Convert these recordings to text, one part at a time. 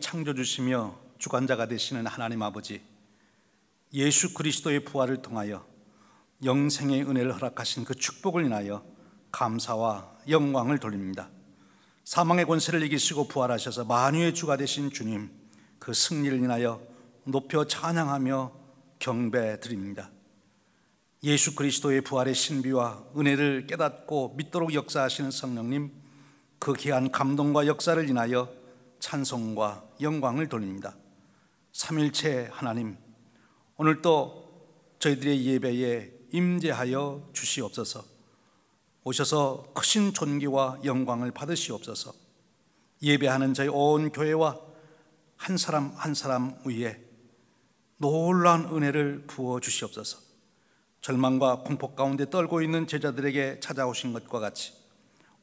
창조주시며 주관자가 되시는 하나님 아버지, 예수 그리스도의 부활을 통하여 영생의 은혜를 허락하신 그 축복을 인하여 감사와 영광을 돌립니다. 사망의 권세를 이기시고 부활하셔서 만유의 주가 되신 주님, 그 승리를 인하여 높여 찬양하며 경배드립니다. 예수 그리스도의 부활의 신비와 은혜를 깨닫고 믿도록 역사하시는 성령님, 그 귀한 감동과 역사를 인하여 찬송과 영광을 돌립니다. 삼일체 하나님, 오늘도 저희들의 예배에 임재하여 주시옵소서. 오셔서 크신 존귀와 영광을 받으시옵소서. 예배하는 저희 온 교회와 한 사람 한 사람 위에 놀라운 은혜를 부어 주시옵소서. 절망과 공포 가운데 떨고 있는 제자들에게 찾아오신 것과 같이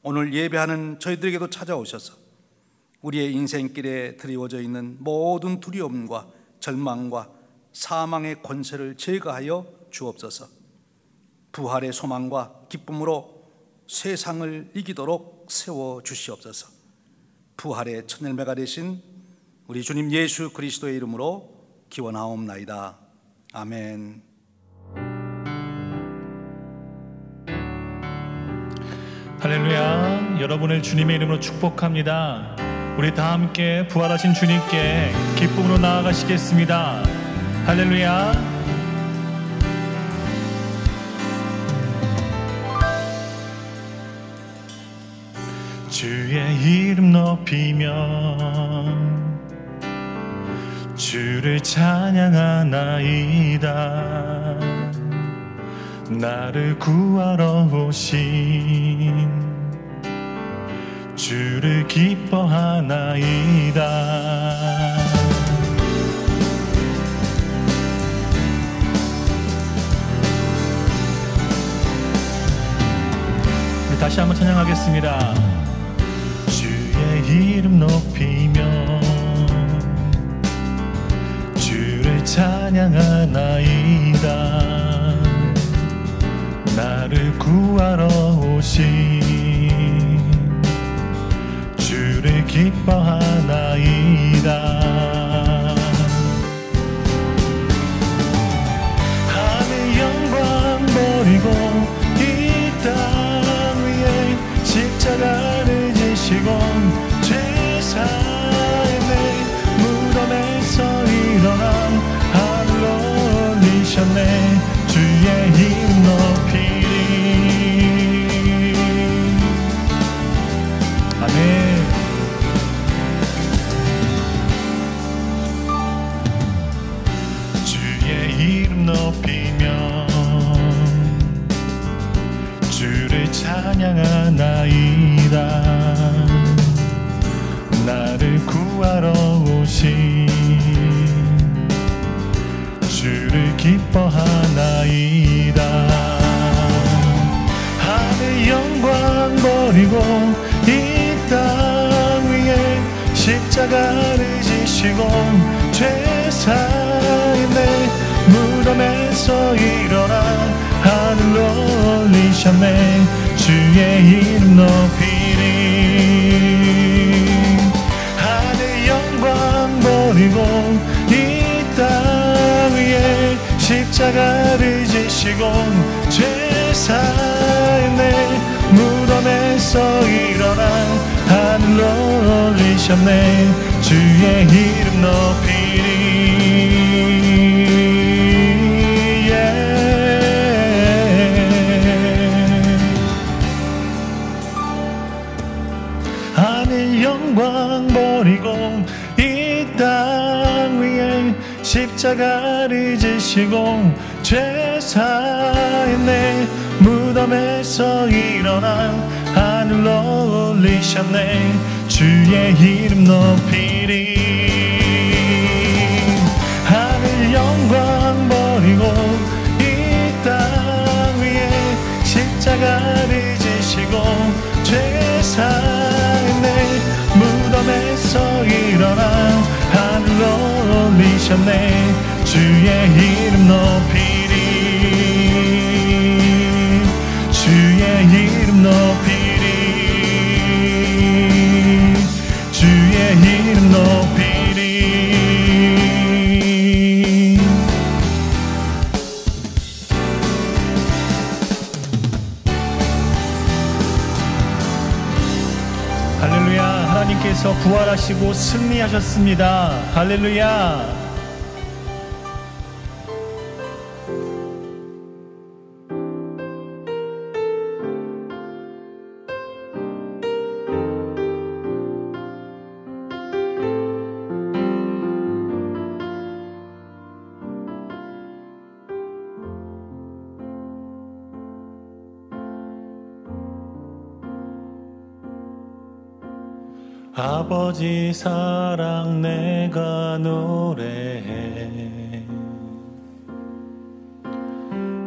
오늘 예배하는 저희들에게도 찾아오셔서 우리의 인생길에 드리워져 있는 모든 두려움과 절망과 사망의 권세를 제거하여 주옵소서. 부활의 소망과 기쁨으로 세상을 이기도록 세워 주시옵소서. 부활의 첫 열매가 되신 우리 주님 예수 그리스도의 이름으로 기원하옵나이다. 아멘. 할렐루야. 여러분을 주님의 이름으로 축복합니다. 우리 다 함께 부활하신 주님께 기쁨으로 나아가시겠습니다. 할렐루야. 주의 이름 높이며 주를 찬양하나이다. 나를 구하러 오신 주를 기뻐하나이다. 다시 한번 찬양하겠습니다. 주의 이름 높이며 주를 찬양하나이다. 나를 구하러 오신 주를 기뻐하나이다. 하늘 영광 버리고 이 땅 위에 십자가를 지시고 죄사함의 무덤에서 일어나 하늘로 올리셨네. 주의 이름 높이리. 아멘. 주의 이름 높이며 주를 찬양하나이다. 나를 구하러 오신 주를 기뻐하나이다. 하늘 영광 버리고 이 땅 위에 십자가를 지시고 죄사함의 무덤에서 일어나 하늘로 올리셨네. 주의 이름 높이리. 하늘 영광 버리고 이 땅 위에 십자가를 지시고 죄사함의 무덤에서 일어나 하늘로 올리셨네. 주의 이름 높이리. 하늘 영광 버리고 이 땅 위에 십자가를 지시고 죄사했네. 무덤에서 일어나 하늘로 올리셨네. 주의 이름 높이리. 하늘 영광 버리고 이 땅 위에 십자가를 지시고 죄사했네. 무덤에서 일어나 하늘로 올리셨네. 주의 이름 높이리. 주의 이름 높이리. 주의 이름 높이리. 하시고 승리하셨습니다. 할렐루야. 아버지 사랑 내가 노래해,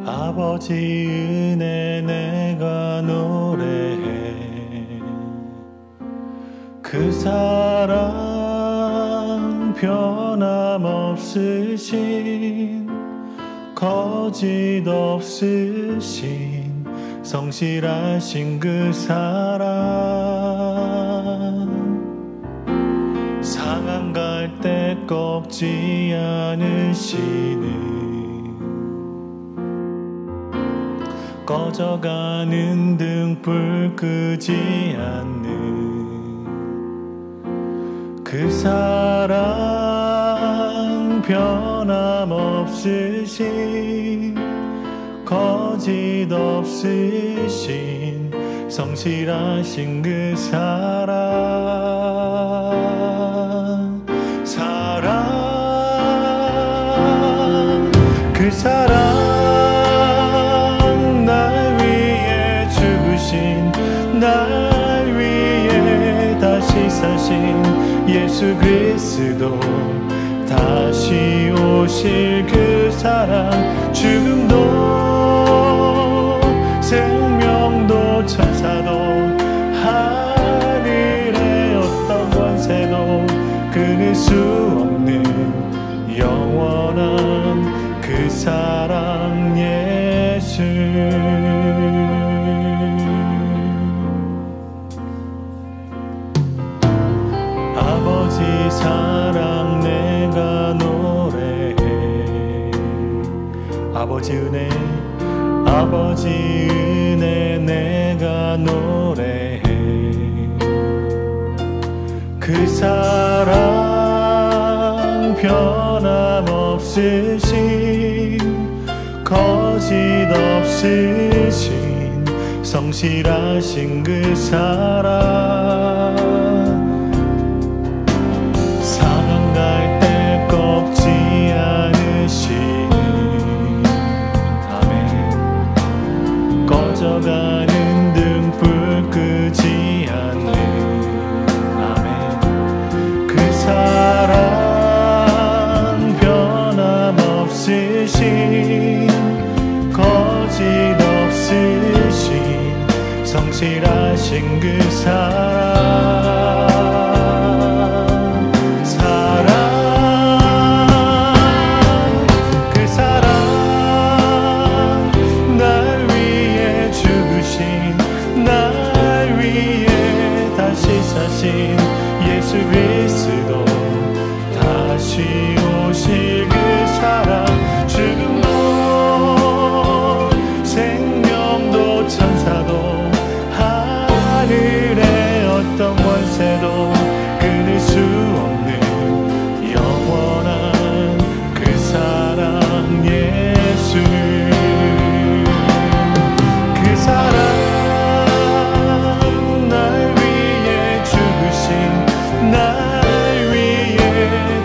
아버지 은혜 내가 노래해. 그 사랑 변함없으신, 거짓 없으신, 성실하신 그 사랑, 상한 갈 때 꺾지 않으시는, 꺼져가는 등불 끄지 않는 그 사랑 변함없으신, 거짓 없으신, 성실하신 그 사랑, 그 사랑, 날 위해 죽으신, 날 위해 다시 사신 예수 그리스도, 다시 오실 그 사랑, 죽음도 생명도 천사도 하늘의 어떤 권세도 끊을 수 없는 영원한 그 사랑 예수. 아버지 사랑 내가 노래해, 아버지 은혜, 아버지 은혜 내가 노래해. 그 사랑 변함없으신, 거짓 없으신, 성실하신 그 사랑, 상한 갈 때 꺾지 않으신, 아멘, 꺼져가는 등불 끄지 않는, 아멘, 그 사랑 변함없으신, 거짓 없으신, 성실하신 그 사랑, 그 사랑, 날 위해 죽으신, 날 위해 다시 사신 예수 그리스도, 다시 오실 그 사랑, 죽음도 생명도 천사도 하늘의 어떤 권세도 끊을 수 없는 영원한 그 사랑 예수. 그 사랑, 날 위해 죽으신, 날 위해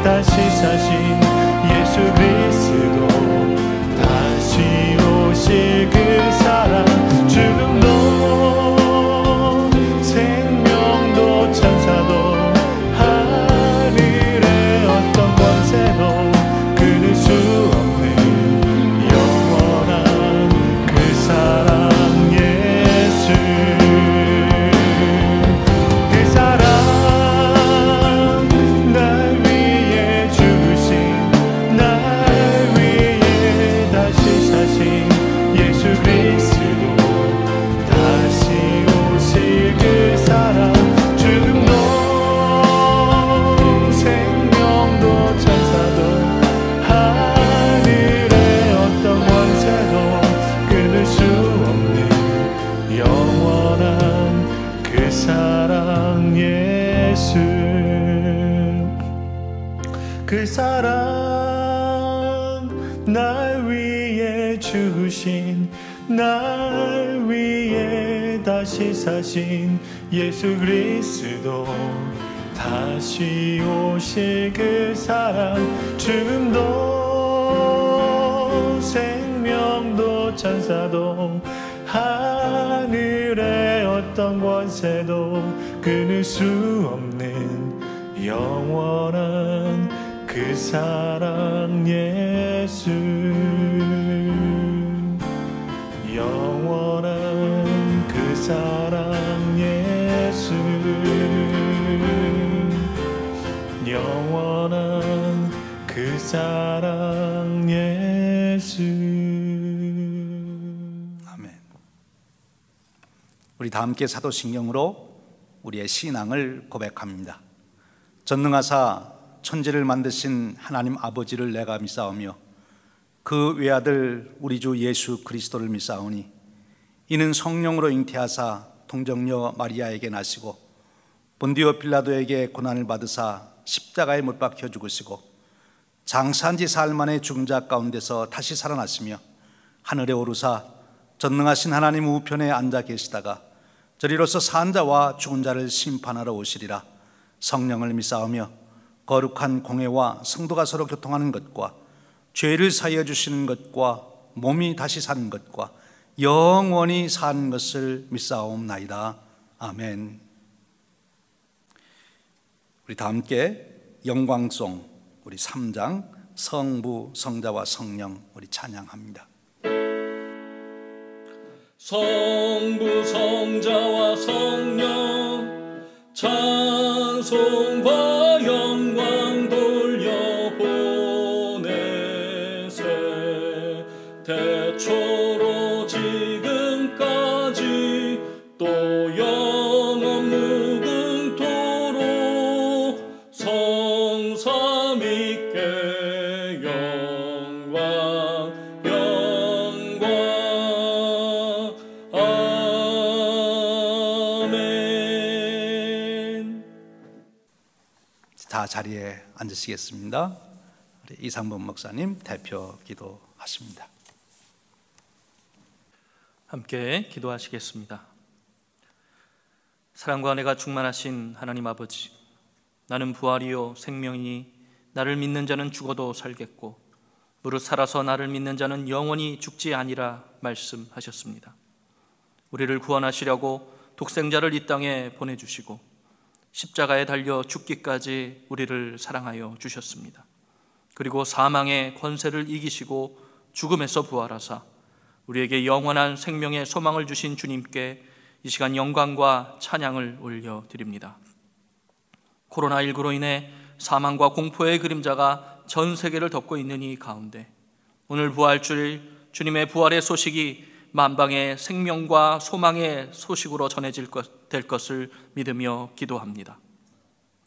다시 사신 그 사랑 날 위해 주신 날 위해 다시 사신 예수 그리스도 다시 오실 그 사랑 죽음도 생명도 천사도 하늘의 어떤 권세도 끊을 수 없는 영원한 그 사랑 예수 영원한 그 사랑 예수 영원한 그 사랑 예수. 아멘. 우리 다 함께 사도신경으로 우리의 신앙을 고백합니다. 전능하사 천지를 만드신 하나님 아버지를 내가 믿사오며 그 외아들 우리 주 예수 그리스도를 믿사오니 이는 성령으로 잉태하사 동정녀 마리아에게 나시고 본디오 빌라도에게 고난을 받으사 십자가에 못 박혀 죽으시고 장사한 지 사흘 만에 죽은 자 가운데서 다시 살아나시며 하늘에 오르사 전능하신 하나님 우편에 앉아 계시다가 저리로서 산 자와 죽은 자를 심판하러 오시리라. 성령을 믿사오며 거룩한 공회와 성도가 서로 교통하는 것과 죄를 사하여 주시는 것과 몸이 다시 사는 것과 영원히 사는 것을 믿사옵나이다. 아멘. 우리 다 함께 영광송 우리 3장 성부 성자와 성령 우리 찬양합니다. 성부 성자와 성령 찬송과 영광 돌려보내세 대초로 지금까지 또 영원 무궁토록 성삼위께 영광 아멘. 다 자리에 앉으시겠습니다. 우리 이상범 목사님 대표 기도하십니다. 함께 기도하시겠습니다. 사랑과 은혜가 충만하신 하나님 아버지, 나는 부활이요 생명이니 나를 믿는 자는 죽어도 살겠고 무릇 살아서 나를 믿는 자는 영원히 죽지 아니라 말씀하셨습니다. 우리를 구원하시려고 독생자를 이 땅에 보내주시고 십자가에 달려 죽기까지 우리를 사랑하여 주셨습니다. 그리고 사망의 권세를 이기시고 죽음에서 부활하사 우리에게 영원한 생명의 소망을 주신 주님께 이 시간 영광과 찬양을 올려드립니다. 코로나19로 인해 사망과 공포의 그림자가 전 세계를 덮고 있는 이 가운데 오늘 부활주일 주님의 부활의 소식이 만방의 생명과 소망의 소식으로 전해질 될 것을 믿으며 기도합니다.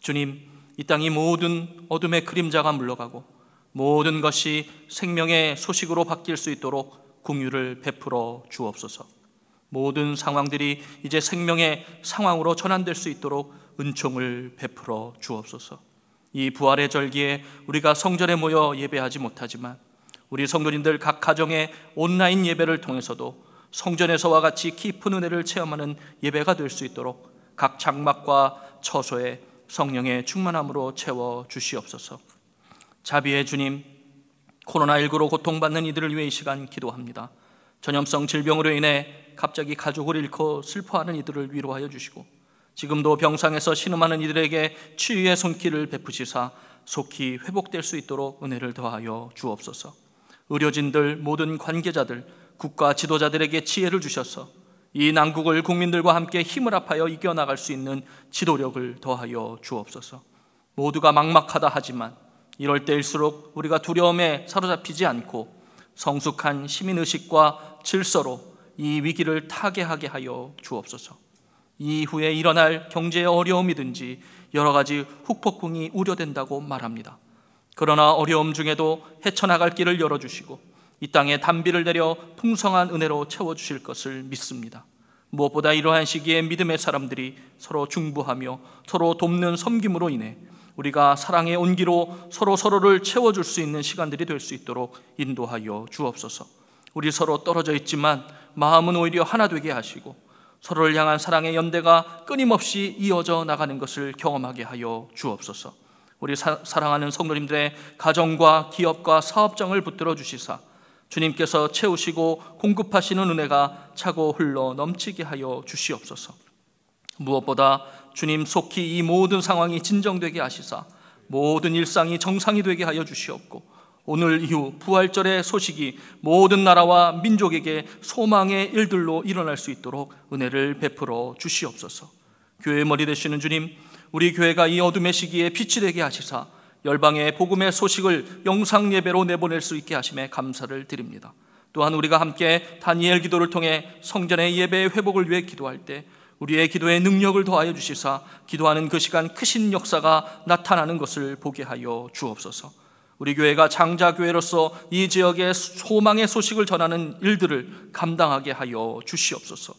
주님, 이 땅이 모든 어둠의 그림자가 물러가고 모든 것이 생명의 소식으로 바뀔 수 있도록 긍휼을 베풀어 주옵소서. 모든 상황들이 이제 생명의 상황으로 전환될 수 있도록 은총을 베풀어 주옵소서. 이 부활의 절기에 우리가 성전에 모여 예배하지 못하지만 우리 성도님들 각 가정의 온라인 예배를 통해서도 성전에서와 같이 깊은 은혜를 체험하는 예배가 될 수 있도록 각 장막과 처소에 성령의 충만함으로 채워 주시옵소서. 자비의 주님, 코로나19로 고통받는 이들을 위해 이 시간 기도합니다. 전염성 질병으로 인해 갑자기 가족을 잃고 슬퍼하는 이들을 위로하여 주시고 지금도 병상에서 신음하는 이들에게 치유의 손길을 베푸시사 속히 회복될 수 있도록 은혜를 더하여 주옵소서. 의료진들, 모든 관계자들, 국가 지도자들에게 지혜를 주셔서 이 난국을 국민들과 함께 힘을 합하여 이겨나갈 수 있는 지도력을 더하여 주옵소서. 모두가 막막하다 하지만 이럴 때일수록 우리가 두려움에 사로잡히지 않고 성숙한 시민의식과 질서로 이 위기를 타개하게 하여 주옵소서. 이후에 일어날 경제의 어려움이든지 여러 가지 후폭풍이 우려된다고 말합니다. 그러나 어려움 중에도 헤쳐나갈 길을 열어주시고 이 땅에 단비를 내려 풍성한 은혜로 채워주실 것을 믿습니다. 무엇보다 이러한 시기에 믿음의 사람들이 서로 중보하며 서로 돕는 섬김으로 인해 우리가 사랑의 온기로 서로를 채워줄 수 있는 시간들이 될 수 있도록 인도하여 주옵소서. 우리 서로 떨어져 있지만 마음은 오히려 하나 되게 하시고 서로를 향한 사랑의 연대가 끊임없이 이어져 나가는 것을 경험하게 하여 주옵소서. 우리 사랑하는 성도님들의 가정과 기업과 사업장을 붙들어 주시사 주님께서 채우시고 공급하시는 은혜가 차고 흘러 넘치게 하여 주시옵소서. 무엇보다 주님 속히 이 모든 상황이 진정되게 하시사 모든 일상이 정상이 되게 하여 주시옵고, 오늘 이후 부활절의 소식이 모든 나라와 민족에게 소망의 일들로 일어날 수 있도록 은혜를 베풀어 주시옵소서. 교회의 머리 되시는 주님, 우리 교회가 이 어둠의 시기에 빛이 되게 하시사 열방의 복음의 소식을 영상 예배로 내보낼 수 있게 하심에 감사를 드립니다. 또한 우리가 함께 다니엘 기도를 통해 성전의 예배의 회복을 위해 기도할 때 우리의 기도에 능력을 더하여 주시사 기도하는 그 시간 크신 역사가 나타나는 것을 보게 하여 주옵소서. 우리 교회가 장자교회로서 이 지역의 소망의 소식을 전하는 일들을 감당하게 하여 주시옵소서.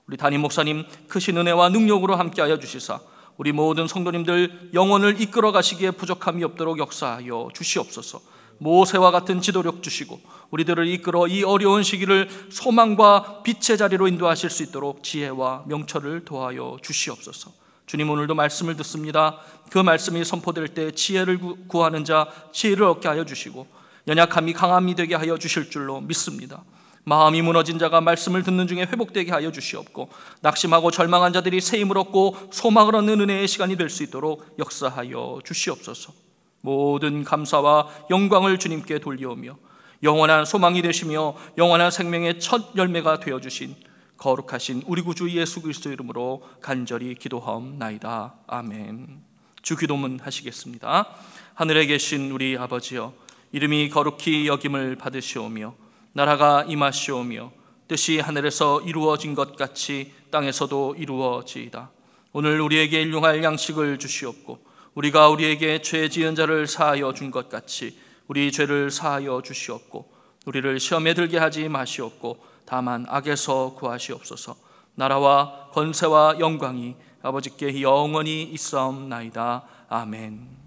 우리 담임 목사님 크신 은혜와 능력으로 함께하여 주시사 우리 모든 성도님들 영혼을 이끌어 가시기에 부족함이 없도록 역사하여 주시옵소서. 모세와 같은 지도력 주시고 우리들을 이끌어 이 어려운 시기를 소망과 빛의 자리로 인도하실 수 있도록 지혜와 명철을 도하여 주시옵소서. 주님, 오늘도 말씀을 듣습니다. 그 말씀이 선포될 때 지혜를 구하는 자 지혜를 얻게 하여 주시고 연약함이 강함이 되게 하여 주실 줄로 믿습니다. 마음이 무너진 자가 말씀을 듣는 중에 회복되게 하여 주시옵고 낙심하고 절망한 자들이 새 힘을 얻고 소망을 얻는 은혜의 시간이 될 수 있도록 역사하여 주시옵소서. 모든 감사와 영광을 주님께 돌리오며 영원한 소망이 되시며 영원한 생명의 첫 열매가 되어주신 거룩하신 우리 구주 예수 그리스도 이름으로 간절히 기도하옵나이다. 아멘. 주 기도문 하시겠습니다. 하늘에 계신 우리 아버지여, 이름이 거룩히 여김을 받으시오며 나라가 임하시오며 뜻이 하늘에서 이루어진 것 같이 땅에서도 이루어지이다. 오늘 우리에게 일용할 양식을 주시옵고 우리가 우리에게 죄 지은 자를 사하여 준 것 같이 우리 죄를 사하여 주시옵고 우리를 시험에 들게 하지 마시옵고 다만 악에서 구하시옵소서. 나라와 권세와 영광이 아버지께 영원히 있사옵나이다. 아멘.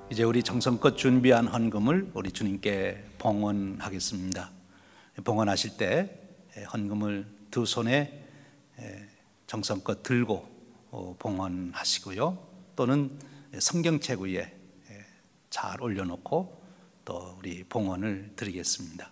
이제 우리 정성껏 준비한 헌금을 우리 주님께 봉헌하겠습니다. 봉헌하실 때 헌금을 두 손에 정성껏 들고 봉헌하시고요. 또는 성경책 위에 잘 올려놓고 또 우리 봉헌을 드리겠습니다.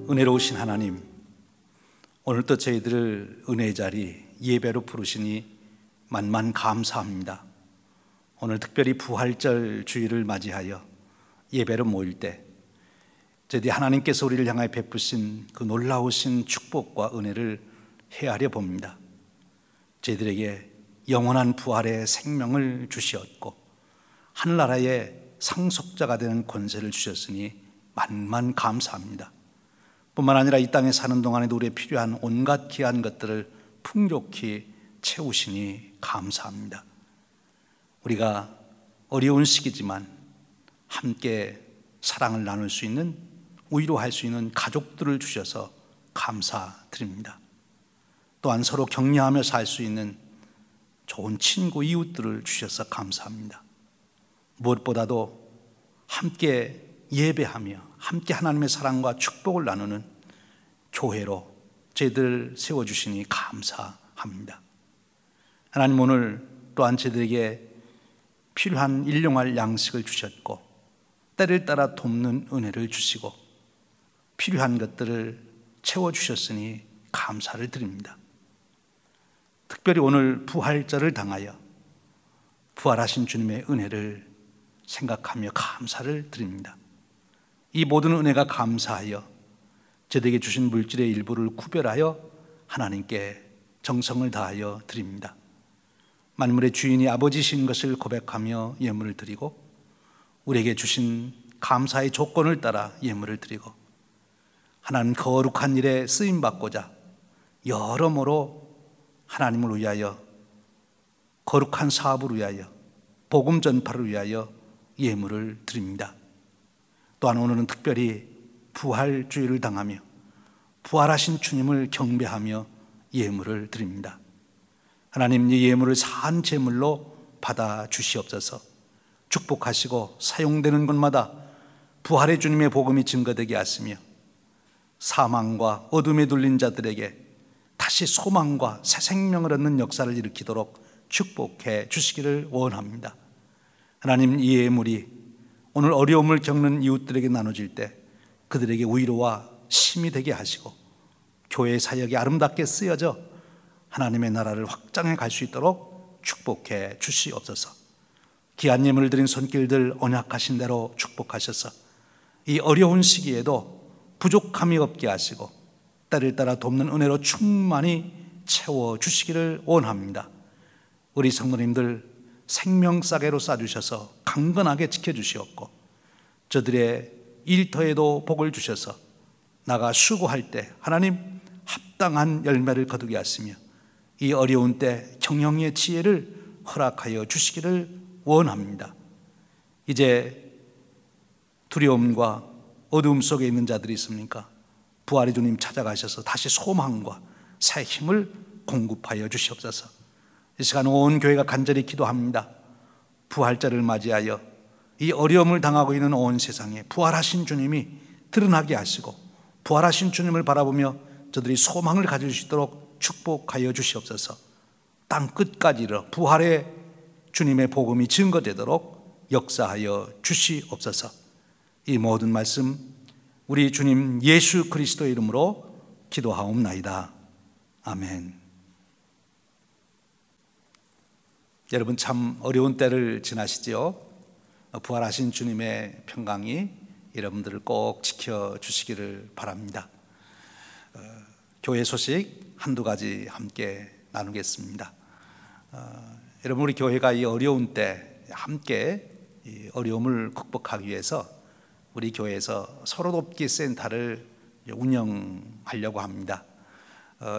은혜로우신 하나님, 오늘도 저희들을 은혜의 자리 예배로 부르시니 만만 감사합니다. 오늘 특별히 부활절 주일을 맞이하여 예배로 모일 때 저희들이 하나님께서 우리를 향하여 베푸신 그 놀라우신 축복과 은혜를 헤아려 봅니다. 저희들에게 영원한 부활의 생명을 주시었고 하늘나라의 상속자가 되는 권세를 주셨으니 만만 감사합니다. 뿐만 아니라 이 땅에 사는 동안에도 우리의 필요한 온갖 귀한 것들을 풍족히 채우시니 감사합니다. 우리가 어려운 시기지만 함께 사랑을 나눌 수 있는, 위로할 수 있는 가족들을 주셔서 감사드립니다. 또한 서로 격려하며 살 수 있는 좋은 친구, 이웃들을 주셔서 감사합니다. 무엇보다도 함께 예배하며 함께 하나님의 사랑과 축복을 나누는 교회로 저희들 세워주시니 감사합니다. 하나님, 오늘 또한 저희들에게 필요한 일용할 양식을 주셨고 때를 따라 돕는 은혜를 주시고 필요한 것들을 채워주셨으니 감사를 드립니다. 특별히 오늘 부활절을 당하여 부활하신 주님의 은혜를 생각하며 감사를 드립니다. 이 모든 은혜가 감사하여 저에게 주신 물질의 일부를 구별하여 하나님께 정성을 다하여 드립니다. 만물의 주인이 아버지신 것을 고백하며 예물을 드리고 우리에게 주신 감사의 조건을 따라 예물을 드리고 하나님 거룩한 일에 쓰임받고자 여러모로 하나님을 위하여, 거룩한 사업을 위하여, 복음 전파를 위하여 예물을 드립니다. 또한 오늘은 특별히 부활주일을 당하며 부활하신 주님을 경배하며 예물을 드립니다. 하나님, 이 예물을 산 제물로 받아 주시옵소서. 축복하시고 사용되는 곳마다 부활의 주님의 복음이 증거되게 하시며 사망과 어둠에 눌린 자들에게 다시 소망과 새 생명을 얻는 역사를 일으키도록 축복해 주시기를 원합니다. 하나님, 이 예물이 오늘 어려움을 겪는 이웃들에게 나눠질 때 그들에게 위로와 힘이 되게 하시고 교회의 사역이 아름답게 쓰여져 하나님의 나라를 확장해 갈 수 있도록 축복해 주시옵소서. 귀한 예물을 드린 손길들 언약하신 대로 축복하셔서 이 어려운 시기에도 부족함이 없게 하시고 때를 따라 돕는 은혜로 충만히 채워주시기를 원합니다. 우리 성도님들 생명싸개로 싸주셔서 강건하게 지켜주시옵고 저들의 일터에도 복을 주셔서 나가 수고할 때 하나님 합당한 열매를 거두게 하시며 이 어려운 때 경영의 지혜를 허락하여 주시기를 원합니다. 이제 두려움과 어두움 속에 있는 자들이 있습니까? 부활의 주님 찾아가셔서 다시 소망과 새 힘을 공급하여 주시옵소서. 이 시간 온 교회가 간절히 기도합니다. 부활절을 맞이하여 이 어려움을 당하고 있는 온 세상에 부활하신 주님이 드러나게 하시고 부활하신 주님을 바라보며 저들이 소망을 가질 수 있도록 축복하여 주시옵소서. 땅 끝까지 이르러 부활의 주님의 복음이 증거되도록 역사하여 주시옵소서. 이 모든 말씀 우리 주님 예수 그리스도의 이름으로 기도하옵나이다. 아멘. 여러분, 참 어려운 때를 지나시지요. 부활하신 주님의 평강이 여러분들을 꼭 지켜주시기를 바랍니다. 교회 소식 한두 가지 함께 나누겠습니다. 여러분, 우리 교회가 이 어려운 때 함께 이 어려움을 극복하기 위해서 우리 교회에서 서로 돕기 센터를 운영하려고 합니다.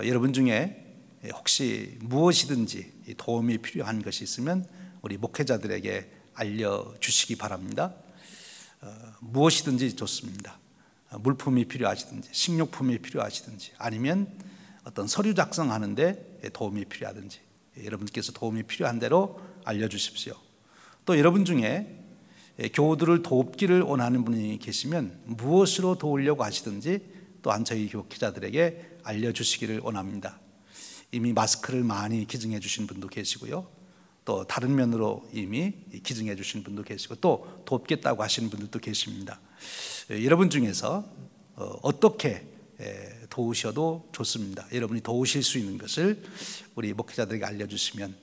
여러분 중에 혹시 무엇이든지 도움이 필요한 것이 있으면 우리 목회자들에게 알려주시기 바랍니다. 무엇이든지 좋습니다. 물품이 필요하시든지 식료품이 필요하시든지 아니면 어떤 서류 작성하는데 도움이 필요하든지 여러분께서 도움이 필요한 대로 알려주십시오. 또 여러분 중에 교우들을 돕기를 원하는 분이 계시면 무엇으로 도우려고 하시든지 또한 저희 교회자들에게 알려주시기를 원합니다. 이미 마스크를 많이 기증해 주신 분도 계시고요, 또 다른 면으로 이미 기증해 주신 분도 계시고 또 돕겠다고 하시는 분들도 계십니다. 여러분 중에서 어떻게 도우셔도 좋습니다. 여러분이 도우실 수 있는 것을 우리 목회자들에게 알려주시면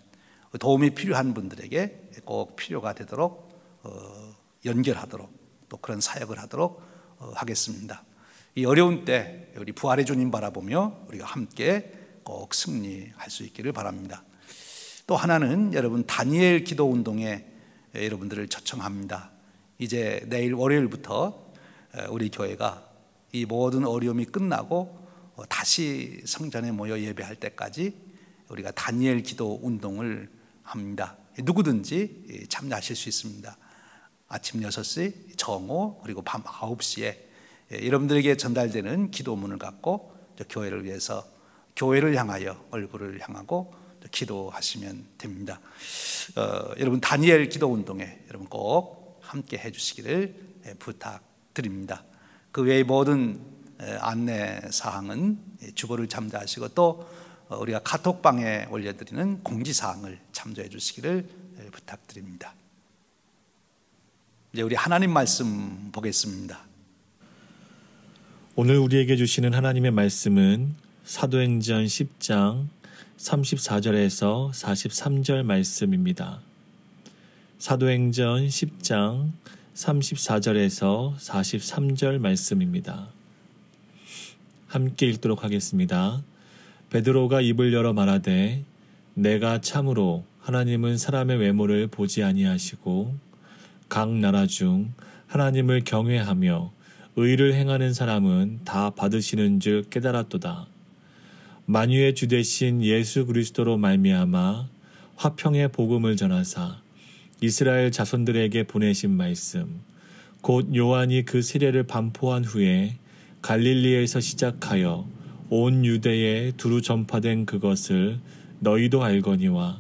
도움이 필요한 분들에게 꼭 필요가 되도록 연결하도록 또 그런 사역을 하도록 하겠습니다. 이 어려운 때 우리 부활의 주님 바라보며 우리가 함께 꼭 승리할 수 있기를 바랍니다. 또 하나는 여러분 다니엘 기도 운동에 여러분들을 초청합니다. 이제 내일 월요일부터 우리 교회가 이 모든 어려움이 끝나고 다시 성전에 모여 예배할 때까지 우리가 다니엘 기도 운동을 합니다. 누구든지 참여하실 수 있습니다. 아침 6시, 정오, 그리고 밤 9시에 여러분들에게 전달되는 기도문을 갖고 교회를 위해서, 교회를 향하여 얼굴을 향하고 기도하시면 됩니다. 여러분 다니엘 기도 운동에 여러분 꼭 함께 해주시기를 부탁드립니다. 그 외의 모든 안내 사항은 주보를 참조하시고 또 우리가 카톡방에 올려드리는 공지사항을 참조해 주시기를 부탁드립니다. 이제 우리 하나님 말씀 보겠습니다. 오늘 우리에게 주시는 하나님의 말씀은 사도행전 10장 34절에서 43절 말씀입니다. 사도행전 10장 34절에서 43절 말씀입니다. 함께 읽도록 하겠습니다. 베드로가 입을 열어 말하되 내가 참으로 하나님은 사람의 외모를 보지 아니하시고 각 나라 중 하나님을 경외하며 의를 행하는 사람은 다 받으시는 줄 깨달았도다. 만유의 주 되신 예수 그리스도로 말미암아 화평의 복음을 전하사 이스라엘 자손들에게 보내신 말씀 곧 요한이 그 세례를 반포한 후에 갈릴리에서 시작하여 온 유대에 두루 전파된 그것을 너희도 알거니와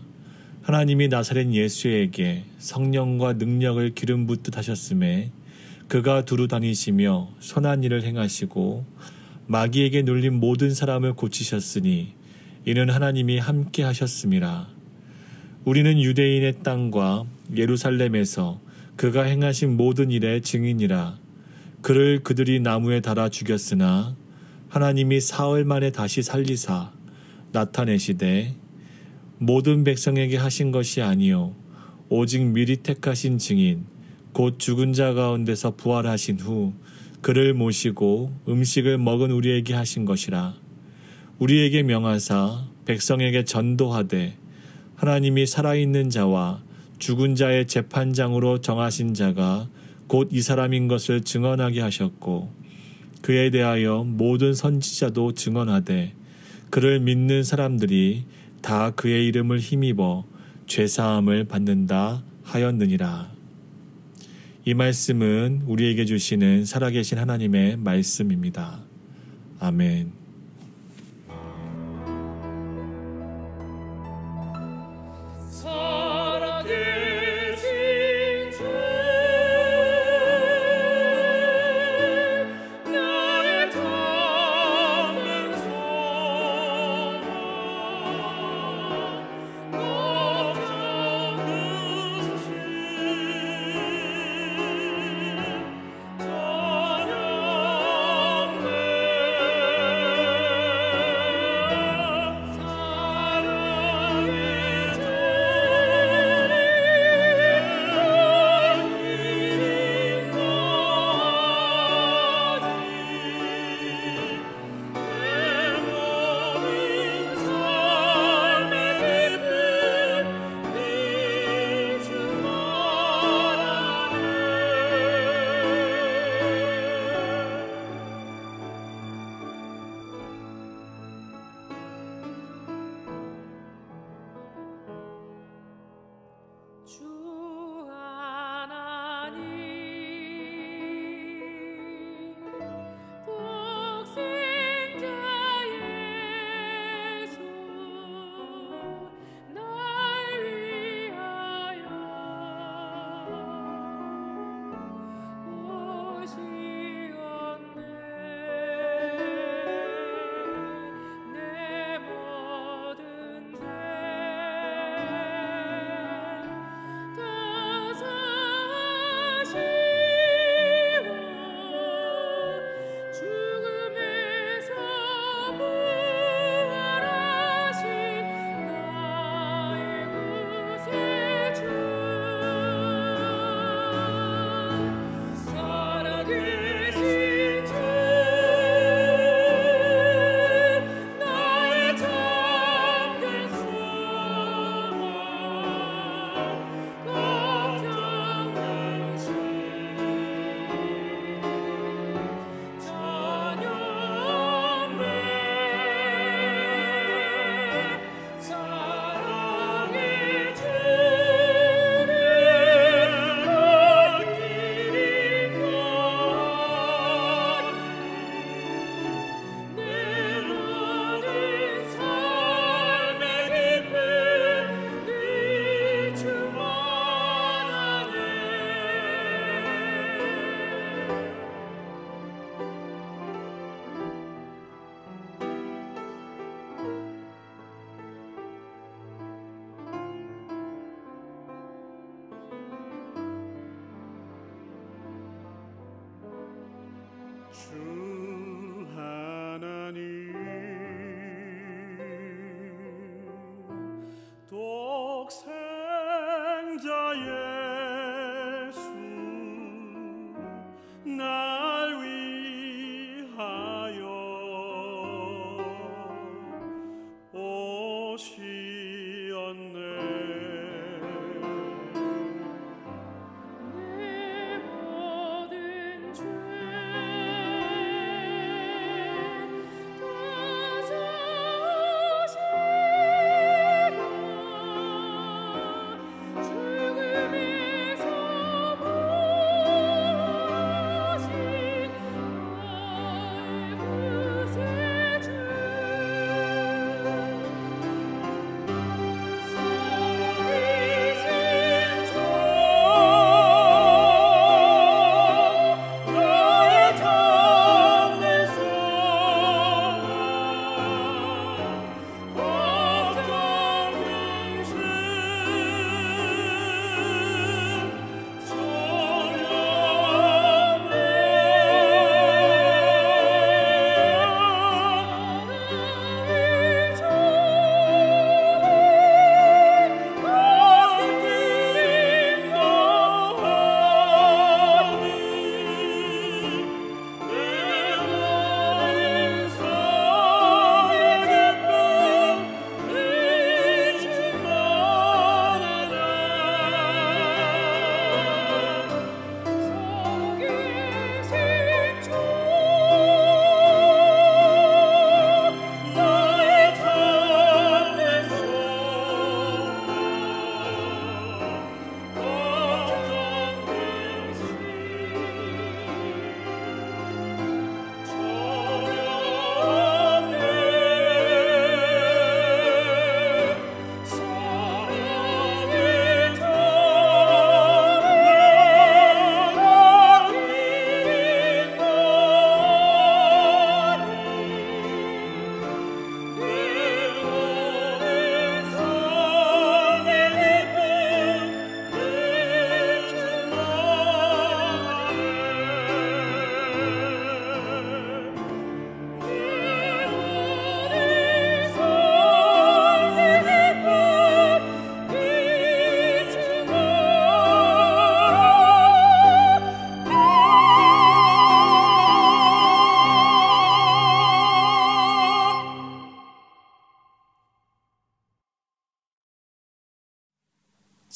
하나님이 나사렛 예수에게 성령과 능력을 기름 붓듯 하셨음에 그가 두루 다니시며 선한 일을 행하시고 마귀에게 눌린 모든 사람을 고치셨으니 이는 하나님이 함께 하셨음이라. 우리는 유대인의 땅과 예루살렘에서 그가 행하신 모든 일의 증인이라. 그를 그들이 나무에 달아 죽였으나 하나님이 사흘 만에 다시 살리사 나타내시되 모든 백성에게 하신 것이 아니요 오직 미리 택하신 증인 곧 죽은 자 가운데서 부활하신 후 그를 모시고 음식을 먹은 우리에게 하신 것이라. 우리에게 명하사 백성에게 전도하되 하나님이 살아있는 자와 죽은 자의 재판장으로 정하신 자가 곧 이 사람인 것을 증언하게 하셨고 그에 대하여 모든 선지자도 증언하되 그를 믿는 사람들이 다 그의 이름을 힘입어 죄사함을 받는다 하였느니라. 이 말씀은 우리에게 주시는 살아계신 하나님의 말씀입니다. 아멘.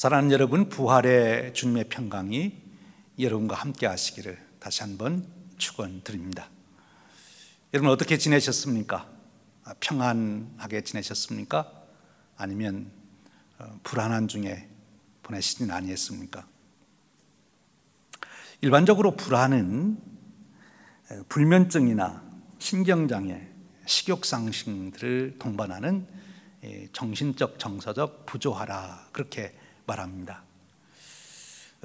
사랑하는 여러분, 부활의 주님의 평강이 여러분과 함께 하시기를 다시 한번 축원드립니다. 여러분 어떻게 지내셨습니까? 평안하게 지내셨습니까? 아니면 불안한 중에 보내시진 아니했습니까? 일반적으로 불안은 불면증이나 신경장애, 식욕상실들을 동반하는 정신적, 정서적 부조화라 그렇게 말합니다.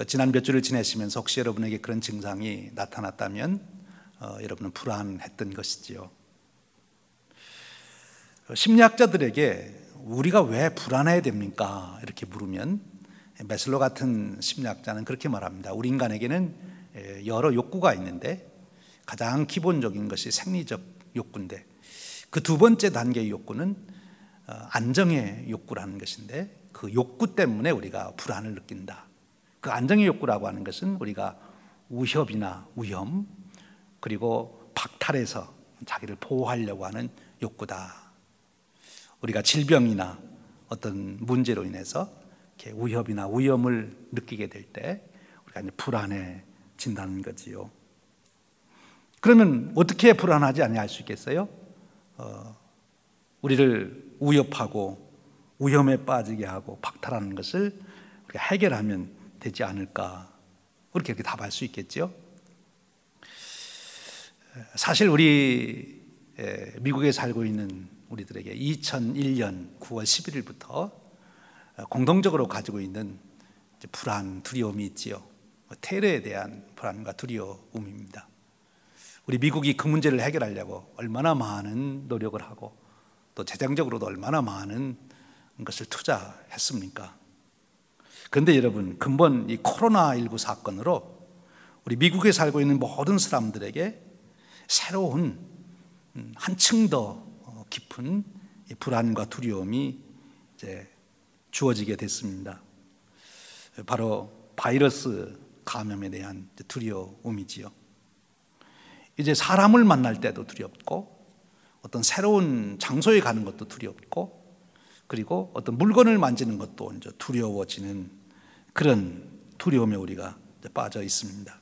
지난 몇 주를 지내시면서 혹시 여러분에게 그런 증상이 나타났다면 여러분은 불안했던 것이지요. 심리학자들에게 우리가 왜 불안해야 됩니까? 이렇게 물으면 메슬로 같은 심리학자는 그렇게 말합니다. 우리 인간에게는 여러 욕구가 있는데 가장 기본적인 것이 생리적 욕구인데 그 두 번째 단계의 욕구는 안정의 욕구라는 것인데 그 욕구 때문에 우리가 불안을 느낀다. 그 안정의 욕구라고 하는 것은 우리가 위협이나 위험 그리고 박탈해서 자기를 보호하려고 하는 욕구다. 우리가 질병이나 어떤 문제로 인해서 이렇게 위협이나 위험을 느끼게 될 때 우리가 이제 불안해진다는 거지요. 그러면 어떻게 불안하지 아니할 수 있겠어요? 우리를 위협하고 위험에 빠지게 하고 박탈하는 것을 우리가 해결하면 되지 않을까, 그렇게 답할 수 있겠죠. 사실 우리 미국에 살고 있는 우리들에게 2001년 9월 11일부터 공동적으로 가지고 있는 불안, 두려움이 있지요. 테러에 대한 불안과 두려움입니다. 우리 미국이 그 문제를 해결하려고 얼마나 많은 노력을 하고 또 재정적으로도 얼마나 많은 것을 투자했습니까? 그런데 여러분, 근본 이 코로나19 사건으로 우리 미국에 살고 있는 모든 사람들에게 새로운 한층 더 깊은 불안과 두려움이 이제 주어지게 됐습니다. 바로 바이러스 감염에 대한 두려움이지요. 이제 사람을 만날 때도 두렵고, 어떤 새로운 장소에 가는 것도 두렵고, 그리고 어떤 물건을 만지는 것도 이제 두려워지는 그런 두려움에 우리가 빠져 있습니다.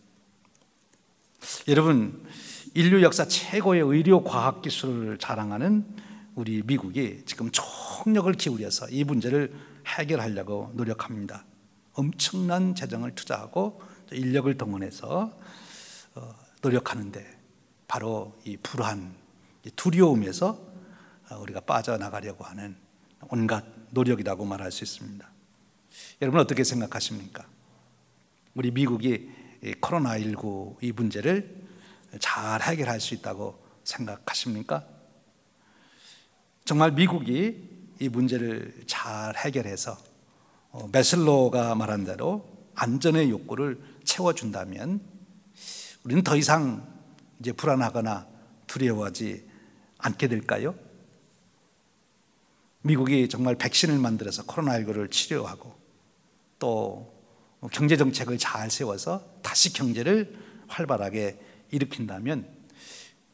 여러분, 인류 역사 최고의 의료 과학 기술을 자랑하는 우리 미국이 지금 총력을 기울여서 이 문제를 해결하려고 노력합니다. 엄청난 재정을 투자하고 인력을 동원해서 노력하는데, 바로 이 불안, 이 두려움에서 우리가 빠져나가려고 하는 온갖 노력이라고 말할 수 있습니다. 여러분 어떻게 생각하십니까? 우리 미국이 코로나19 이 문제를 잘 해결할 수 있다고 생각하십니까? 정말 미국이 이 문제를 잘 해결해서 매슬로우가 말한 대로 안전의 욕구를 채워준다면 우리는 더 이상 이제 불안하거나 두려워하지 않게 될까요? 미국이 정말 백신을 만들어서 코로나19를 치료하고 또 경제 정책을 잘 세워서 다시 경제를 활발하게 일으킨다면,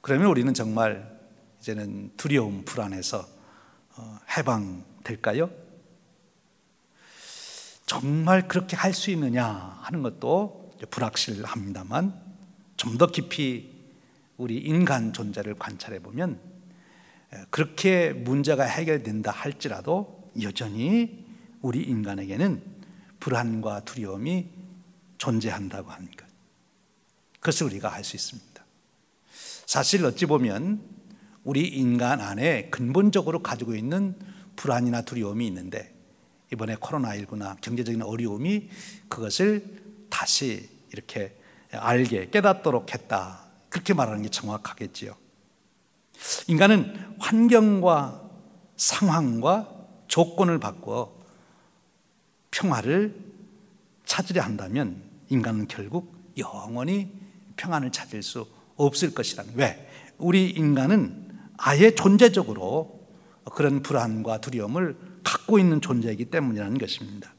그러면 우리는 정말 이제는 두려움, 불안에서 해방될까요? 정말 그렇게 할 수 있느냐 하는 것도 불확실합니다만, 좀 더 깊이 우리 인간 존재를 관찰해 보면 그렇게 문제가 해결된다 할지라도 여전히 우리 인간에게는 불안과 두려움이 존재한다고 하는 것, 그것을 우리가 알 수 있습니다. 사실 어찌 보면 우리 인간 안에 근본적으로 가지고 있는 불안이나 두려움이 있는데, 이번에 코로나19나 경제적인 어려움이 그것을 다시 이렇게 알게, 깨닫도록 했다, 그렇게 말하는 게 정확하겠지요. 인간은 환경과 상황과 조건을 바꾸어 평화를 찾으려 한다면 인간은 결국 영원히 평안을 찾을 수 없을 것이라는. 왜? 우리 인간은 아예 존재적으로 그런 불안과 두려움을 갖고 있는 존재이기 때문이라는 것입니다.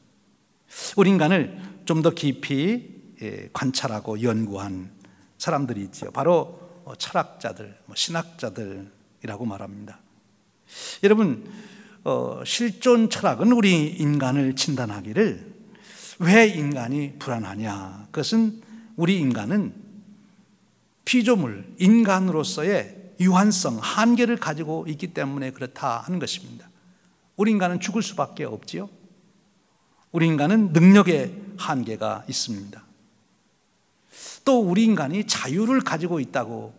우리 인간을 좀 더 깊이 관찰하고 연구한 사람들이 있지요. 바로 철학자들, 신학자들이라고 말합니다. 여러분, 실존 철학은 우리 인간을 진단하기를 왜 인간이 불안하냐, 그것은 우리 인간은 피조물, 인간으로서의 유한성, 한계를 가지고 있기 때문에 그렇다 하는 것입니다. 우리 인간은 죽을 수밖에 없지요. 우리 인간은 능력의 한계가 있습니다. 또 우리 인간이 자유를 가지고 있다고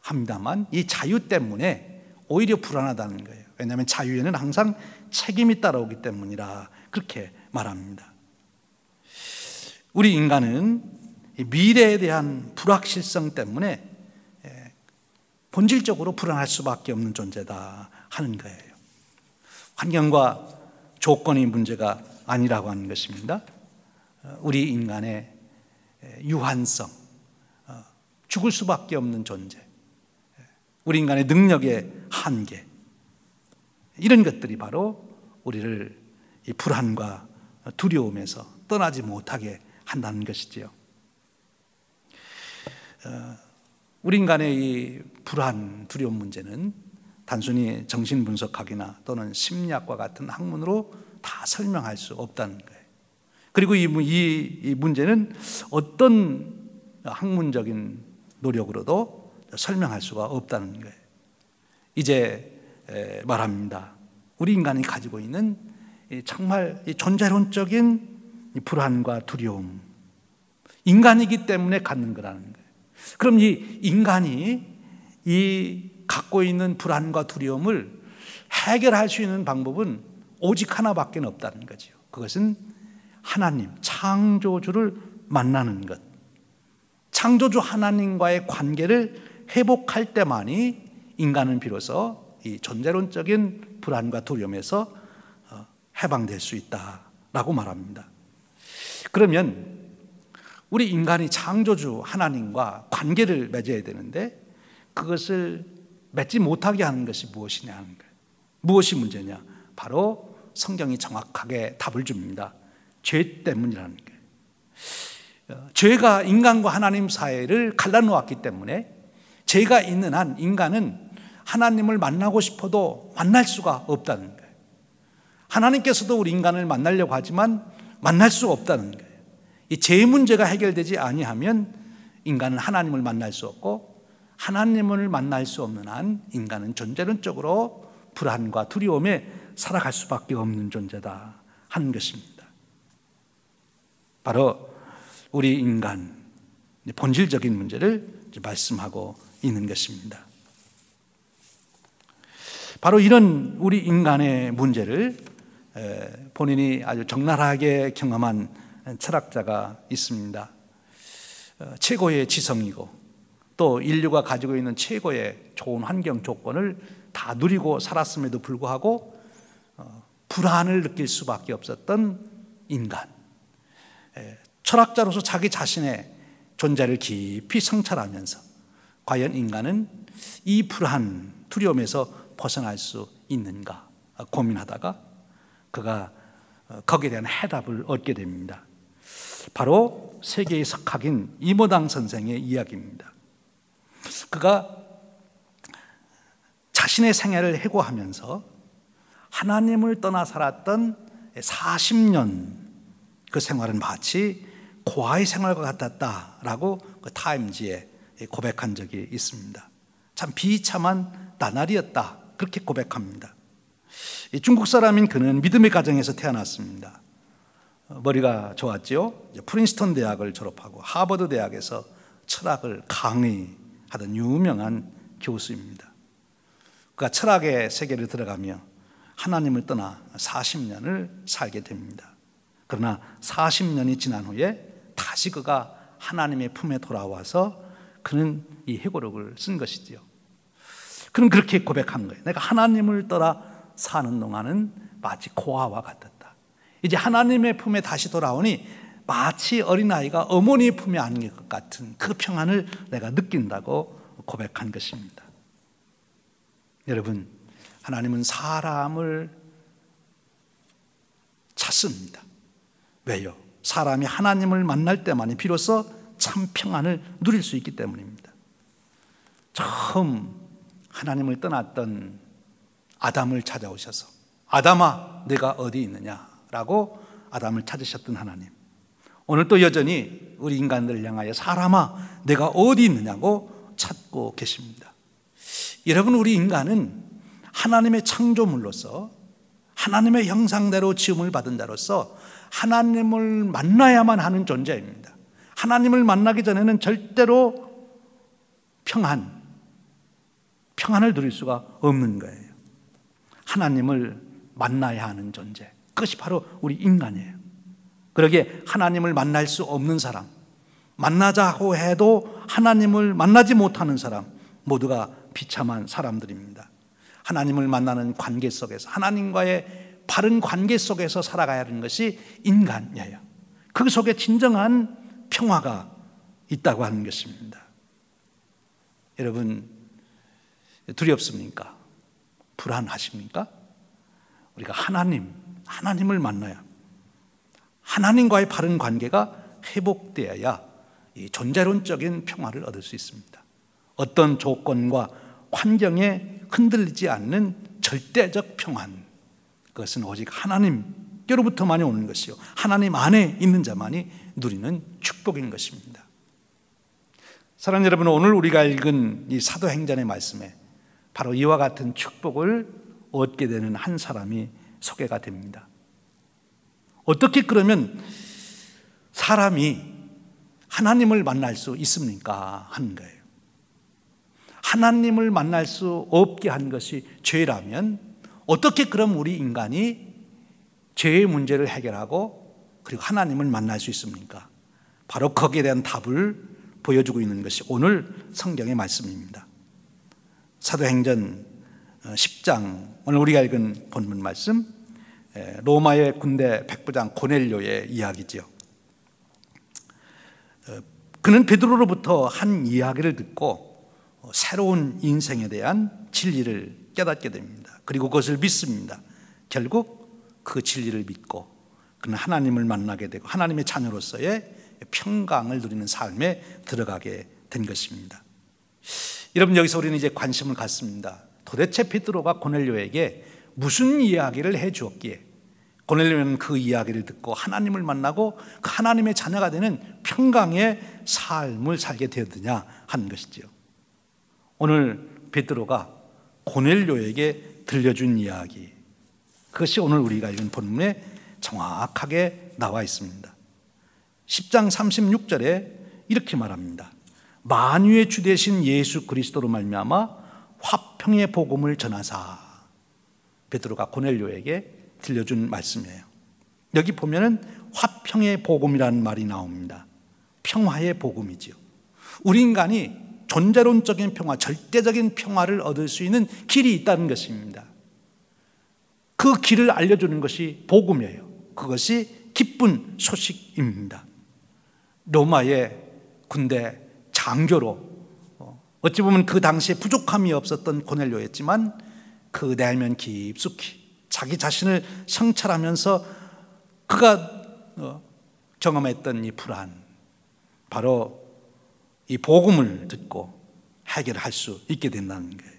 합니다만, 이 자유 때문에 오히려 불안하다는 거예요. 왜냐하면 자유에는 항상 책임이 따라오기 때문이라 그렇게 말합니다. 우리 인간은 미래에 대한 불확실성 때문에 본질적으로 불안할 수밖에 없는 존재다 하는 거예요. 환경과 조건이 문제가 아니라고 하는 것입니다. 우리 인간의 유한성, 죽을 수밖에 없는 존재, 우리 인간의 능력의 한계, 이런 것들이 바로 우리를 이 불안과 두려움에서 떠나지 못하게 한다는 것이지요. 우리 인간의 이 불안, 두려움 문제는 단순히 정신분석학이나 또는 심리학과 같은 학문으로 다 설명할 수 없다는 거예요. 그리고 이 문제는 어떤 학문적인 노력으로도 설명할 수가 없다는 거예요. 이제 말합니다. 우리 인간이 가지고 있는 정말 존재론적인 불안과 두려움, 인간이기 때문에 갖는 거라는 거예요. 그럼 이 인간이 이 갖고 있는 불안과 두려움을 해결할 수 있는 방법은 오직 하나밖에 없다는 거죠. 그것은 하나님, 창조주를 만나는 것, 창조주 하나님과의 관계를 회복할 때만이 인간은 비로소 이 존재론적인 불안과 두려움에서 해방될 수 있다라고 말합니다. 그러면 우리 인간이 창조주 하나님과 관계를 맺어야 되는데 그것을 맺지 못하게 하는 것이 무엇이냐 하는 거예요. 무엇이 문제냐? 바로 성경이 정확하게 답을 줍니다. 죄 때문이라는 거예요. 죄가 인간과 하나님 사이를 갈라놓았기 때문에 죄가 있는 한 인간은 하나님을 만나고 싶어도 만날 수가 없다는 거예요. 하나님께서도 우리 인간을 만나려고 하지만 만날 수가 없다는 거예요. 이 죄 문제가 해결되지 아니하면 인간은 하나님을 만날 수 없고, 하나님을 만날 수 없는 한 인간은 존재론적으로 불안과 두려움에 살아갈 수밖에 없는 존재다 하는 것입니다. 바로 우리 인간 본질적인 문제를 말씀하고 있는 것입니다. 바로 이런 우리 인간의 문제를 본인이 아주 적나라하게 경험한 철학자가 있습니다. 최고의 지성이고 또 인류가 가지고 있는 최고의 좋은 환경 조건을 다 누리고 살았음에도 불구하고 불안을 느낄 수밖에 없었던 인간. 철학자로서 자기 자신의 존재를 깊이 성찰하면서 과연 인간은 이 불안, 두려움에서 벗어날 수 있는가 고민하다가 그가 거기에 대한 해답을 얻게 됩니다. 바로 세계의 석학인 이모당 선생의 이야기입니다. 그가 자신의 생애를 해고하면서 하나님을 떠나 살았던 40년 그 생활은 마치 고아의 생활과 같았다라고 그 타임지에 고백한 적이 있습니다. 참 비참한 나날이었다 그렇게 고백합니다. 중국 사람인 그는 믿음의 가정에서 태어났습니다. 머리가 좋았죠. 프린스턴 대학을 졸업하고 하버드 대학에서 철학을 강의하던 유명한 교수입니다. 그가 철학의 세계를 들어가며 하나님을 떠나 40년을 살게 됩니다. 그러나 40년이 지난 후에 다시 그가 하나님의 품에 돌아와서 그는 이 회고록을 쓴 것이지요. 그는 그렇게 고백한 거예요. 내가 하나님을 떠나 사는 동안은 마치 고아와 같았다. 이제 하나님의 품에 다시 돌아오니 마치 어린아이가 어머니의 품에 안긴 것 같은 그 평안을 내가 느낀다고 고백한 것입니다. 여러분, 하나님은 사람을 찾습니다. 왜요? 사람이 하나님을 만날 때만이 비로소 참 평안을 누릴 수 있기 때문입니다. 처음 하나님을 떠났던 아담을 찾아오셔서 아담아 내가 어디 있느냐라고 아담을 찾으셨던 하나님, 오늘 또 여전히 우리 인간들을 향하여 사람아 내가 어디 있느냐고 찾고 계십니다. 여러분, 우리 인간은 하나님의 창조물로서 하나님의 형상대로 지음을 받은 자로서 하나님을 만나야만 하는 존재입니다. 하나님을 만나기 전에는 절대로 평안을 누릴 수가 없는 거예요. 하나님을 만나야 하는 존재, 그것이 바로 우리 인간이에요. 그러기에 하나님을 만날 수 없는 사람, 만나자고 해도 하나님을 만나지 못하는 사람 모두가 비참한 사람들입니다. 하나님을 만나는 관계 속에서, 하나님과의 바른 관계 속에서 살아가야 하는 것이 인간이에요. 그 속에 진정한 평화가 있다고 하는 것입니다. 여러분, 두렵습니까? 불안하십니까? 우리가 하나님을 만나야, 하나님과의 바른 관계가 회복되어야 이 존재론적인 평화를 얻을 수 있습니다. 어떤 조건과 환경에 흔들리지 않는 절대적 평안, 그것은 오직 하나님께로부터만이 오는 것이요 하나님 안에 있는 자만이 누리는 축복인 것입니다. 사랑하는 여러분, 오늘 우리가 읽은 이 사도행전의 말씀에 바로 이와 같은 축복을 얻게 되는 한 사람이 소개가 됩니다. 어떻게 그러면 사람이 하나님을 만날 수 있습니까? 하는 거예요. 하나님을 만날 수 없게 한 것이 죄라면 어떻게 그럼 우리 인간이 죄의 문제를 해결하고 그리고 하나님을 만날 수 있습니까? 바로 거기에 대한 답을 보여주고 있는 것이 오늘 성경의 말씀입니다. 사도행전 10장, 오늘 우리가 읽은 본문 말씀, 로마의 군대 백부장 고넬료의 이야기지요. 그는 베드로로부터 한 이야기를 듣고 새로운 인생에 대한 진리를 깨닫게 됩니다. 그리고 그것을 믿습니다. 결국 그 진리를 믿고 그는 하나님을 만나게 되고 하나님의 자녀로서의 평강을 누리는 삶에 들어가게 된 것입니다. 여러분, 여기서 우리는 이제 관심을 갖습니다. 도대체 베드로가 고넬료에게 무슨 이야기를 해 주었기에 고넬료는 그 이야기를 듣고 하나님을 만나고 그 하나님의 자녀가 되는 평강의 삶을 살게 되었느냐 하는 것이지요. 오늘 베드로가 고넬료에게 들려준 이야기, 그것이 오늘 우리가 읽은 본문에 정확하게 나와 있습니다. 10장 36절에 이렇게 말합니다. 만유의 주 되신 예수 그리스도로 말미암아 화평의 복음을 전하사. 베드로가 고넬료에게 들려준 말씀이에요. 여기 보면은 화평의 복음이라는 말이 나옵니다. 평화의 복음이지요. 우리 인간이 존재론적인 평화, 절대적인 평화를 얻을 수 있는 길이 있다는 것입니다. 그 길을 알려주는 것이 복음이에요. 그것이 기쁜 소식입니다. 로마의 군대 장교로 어찌 보면 그 당시에 부족함이 없었던 고넬료였지만 그 내면 깊숙이 자기 자신을 성찰하면서 그가 경험했던 이 불안, 바로 이 복음을 듣고 해결할 수 있게 된다는 거예요.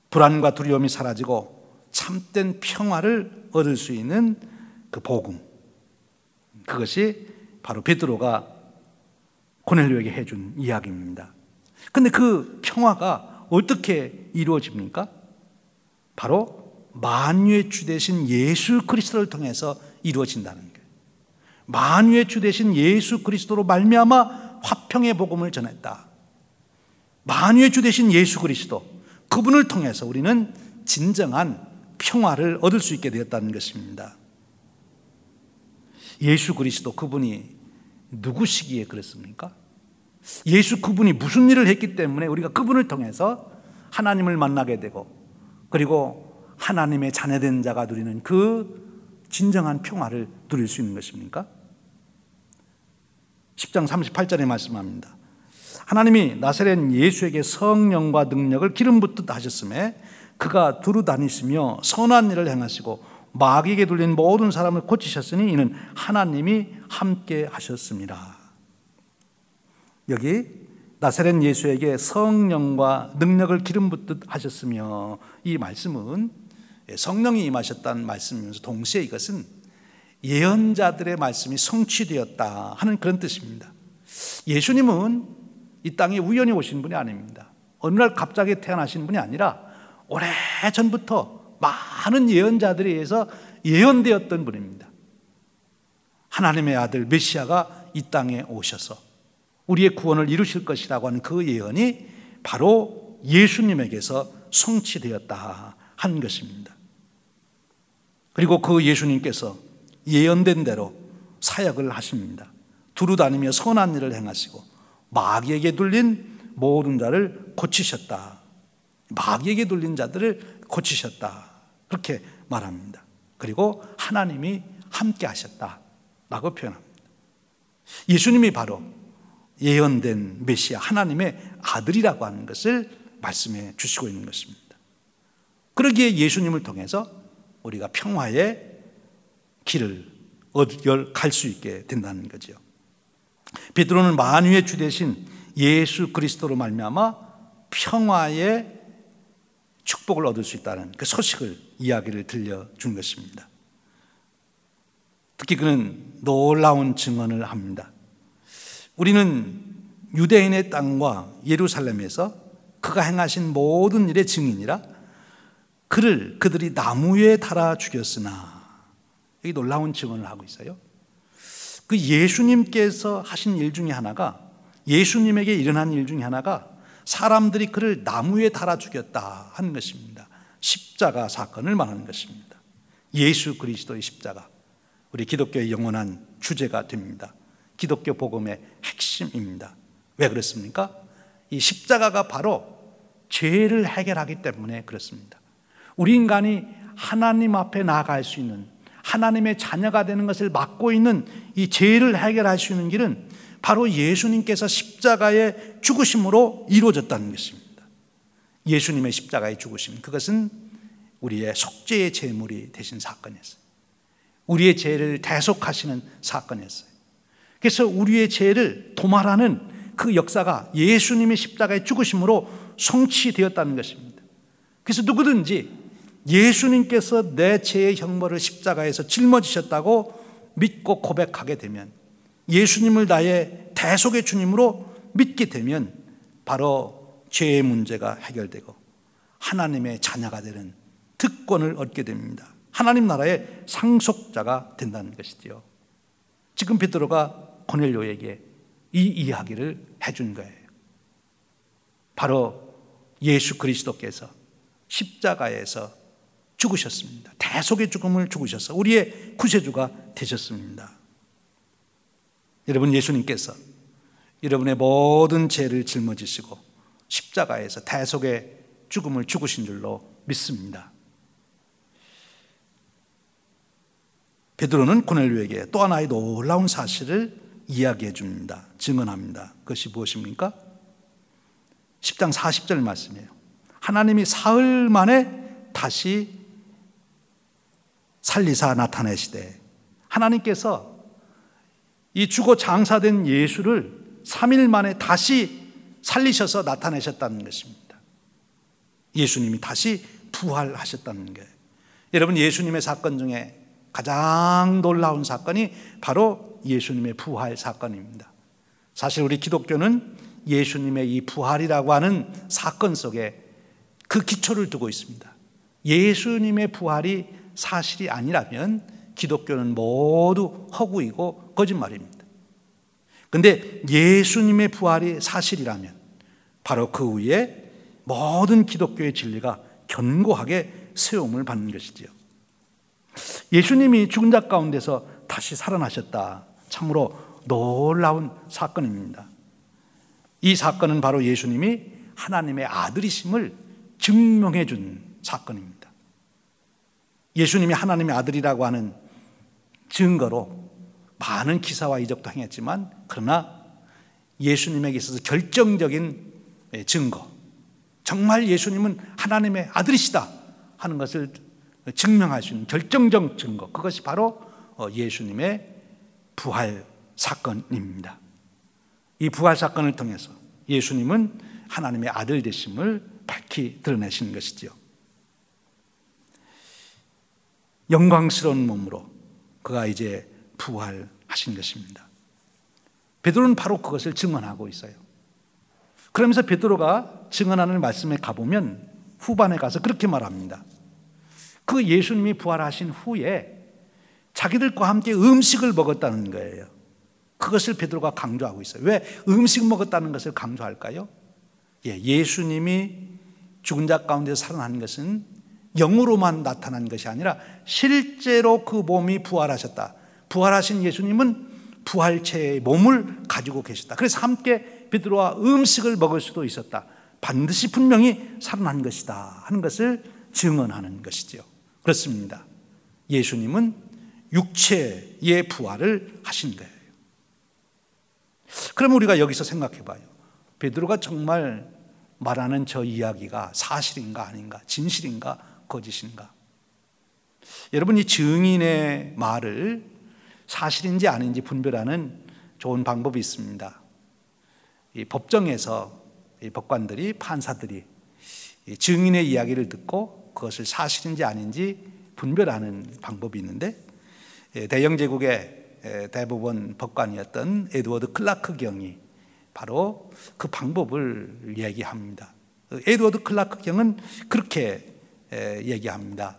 불안과 두려움이 사라지고 참된 평화를 얻을 수 있는 그 복음, 그것이 바로 베드로가 고넬료에게 해준 이야기입니다. 그런데 그 평화가 어떻게 이루어집니까? 바로 만유의 주 되신 예수 그리스도를 통해서 이루어진다는 거예요. 만유의 주 되신 예수 그리스도로 말미암아 화평의 복음을 전했다. 만유의 주 되신 예수 그리스도, 그분을 통해서 우리는 진정한 평화를 얻을 수 있게 되었다는 것입니다. 예수 그리스도, 그분이 누구시기에 그렇습니까? 예수 그분이 무슨 일을 했기 때문에 우리가 그분을 통해서 하나님을 만나게 되고 그리고 하나님의 자녀된 자가 누리는 그 진정한 평화를 누릴 수 있는 것입니까? 10장 38절에 말씀합니다. 하나님이 나사렛 예수에게 성령과 능력을 기름 붓듯 하셨음에 그가 두루 다니시며 선한 일을 행하시고 마귀에게 눌린 모든 사람을 고치셨으니 이는 하나님이 함께 하셨습니다. 여기 나사렛 예수에게 성령과 능력을 기름 붓듯 하셨으며, 이 말씀은 성령이 임하셨다는 말씀이면서 동시에 이것은 예언자들의 말씀이 성취되었다 하는 그런 뜻입니다. 예수님은 이 땅에 우연히 오신 분이 아닙니다. 어느 날 갑자기 태어나신 분이 아니라 오래전부터 많은 예언자들에 의해서 예언되었던 분입니다. 하나님의 아들 메시아가 이 땅에 오셔서 우리의 구원을 이루실 것이라고 하는 그 예언이 바로 예수님에게서 성취되었다 하는 것입니다. 그리고 그 예수님께서 예언된 대로 사역을 하십니다. 두루 다니며 선한 일을 행하시고 마귀에게 눌린 모든 자를 고치셨다. 마귀에게 눌린 자들을 고치셨다. 그렇게 말합니다. 그리고 하나님이 함께 하셨다라고 표현합니다. 예수님이 바로 예언된 메시아, 하나님의 아들이라고 하는 것을 말씀해 주시고 있는 것입니다. 그러기에 예수님을 통해서 우리가 평화의 길을 갈 수 있게 된다는 거죠. 베드로는 만유의 주 되신 예수 그리스도로 말미암아 평화의 축복을 얻을 수 있다는 그 소식을, 이야기를 들려준 것입니다. 특히 그는 놀라운 증언을 합니다. 우리는 유대인의 땅과 예루살렘에서 그가 행하신 모든 일의 증인이라 그들이 나무에 달아 죽였으나, 여기 놀라운 증언을 하고 있어요. 그 예수님께서 하신 일 중에 하나가, 예수님에게 일어난 일 중에 하나가 사람들이 그를 나무에 달아 죽였다 하는 것입니다. 십자가 사건을 말하는 것입니다. 예수 그리스도의 십자가, 우리 기독교의 영원한 주제가 됩니다. 기독교 복음의 핵심입니다. 왜 그렇습니까? 이 십자가가 바로 죄를 해결하기 때문에 그렇습니다. 우리 인간이 하나님 앞에 나아갈 수 있는, 하나님의 자녀가 되는 것을 막고 있는 이 죄를 해결할 수 있는 길은 바로 예수님께서 십자가의 죽으심으로 이루어졌다는 것입니다. 예수님의 십자가의 죽으심, 그것은 우리의 속죄의 제물이 되신 사건이었어요. 우리의 죄를 대속하시는 사건이었어요. 그래서 우리의 죄를 도말하는 그 역사가 예수님의 십자가의 죽으심으로 성취되었다는 것입니다. 그래서 누구든지 예수님께서 내 죄의 형벌을 십자가에서 짊어지셨다고 믿고 고백하게 되면, 예수님을 나의 대속의 주님으로 믿게 되면 바로 죄의 문제가 해결되고 하나님의 자녀가 되는 특권을 얻게 됩니다. 하나님 나라의 상속자가 된다는 것이지요. 지금 베드로가 고넬료에게 이 이야기를 해준 거예요. 바로 예수 그리스도께서 십자가에서 죽으셨습니다. 대속의 죽음을 죽으셔서 우리의 구세주가 되셨습니다. 여러분, 예수님께서 여러분의 모든 죄를 짊어지시고 십자가에서 대속의 죽음을 죽으신 줄로 믿습니다. 베드로는 고넬료에게 또 하나의 놀라운 사실을 이야기해 줍니다. 증언합니다. 그것이 무엇입니까? 10장 40절 말씀이에요. 하나님이 사흘 만에 다시 살리사 나타내시되, 하나님께서 이 죽어 장사된 예수를 3일 만에 다시 살리셔서 나타내셨다는 것입니다. 예수님이 다시 부활하셨다는 거예요. 여러분, 예수님의 사건 중에 가장 놀라운 사건이 바로 예수님의 부활 사건입니다. 사실 우리 기독교는 예수님의 이 부활이라고 하는 사건 속에 그 기초를 두고 있습니다. 예수님의 부활이 사실이 아니라면 기독교는 모두 허구이고 거짓말입니다. 그런데 예수님의 부활이 사실이라면 바로 그 위에 모든 기독교의 진리가 견고하게 세움을 받는 것이지요. 예수님이 죽은 자 가운데서 다시 살아나셨다. 참으로 놀라운 사건입니다. 이 사건은 바로 예수님이 하나님의 아들이심을 증명해 준 사건입니다. 예수님이 하나님의 아들이라고 하는 증거로 많은 기사와 이적도 행했지만, 그러나 예수님에게 있어서 결정적인 증거, 정말 예수님은 하나님의 아들이시다 하는 것을 증명할 수 있는 결정적 증거, 그것이 바로 예수님의 부활 사건입니다. 이 부활 사건을 통해서 예수님은 하나님의 아들 되심을 밝히 드러내시는 것이지요. 영광스러운 몸으로 그가 이제 부활하신 것입니다. 베드로는 바로 그것을 증언하고 있어요. 그러면서 베드로가 증언하는 말씀에 가보면 후반에 가서 그렇게 말합니다. 그 예수님이 부활하신 후에 자기들과 함께 음식을 먹었다는 거예요. 그것을 베드로가 강조하고 있어요. 왜 음식 먹었다는 것을 강조할까요? 예수님이 죽은 자 가운데서 살아난 것은 영으로만 나타난 것이 아니라 실제로 그 몸이 부활하셨다. 부활하신 예수님은 부활체의 몸을 가지고 계셨다. 그래서 함께 베드로와 음식을 먹을 수도 있었다. 반드시 분명히 살아난 것이다 하는 것을 증언하는 것이죠. 그렇습니다. 예수님은 육체의 부활을 하신 거예요. 그럼 우리가 여기서 생각해 봐요. 베드로가 정말 말하는 저 이야기가 사실인가 아닌가, 진실인가 거짓인가? 여러분, 이 증인의 말을 사실인지 아닌지 분별하는 좋은 방법이 있습니다. 이 법정에서 이 법관들이, 판사들이 이 증인의 이야기를 듣고 그것을 사실인지 아닌지 분별하는 방법이 있는데, 대영제국의 대법원 법관이었던 에드워드 클라크 경이 바로 그 방법을 얘기합니다. 에드워드 클라크 경은 그렇게 얘기합니다.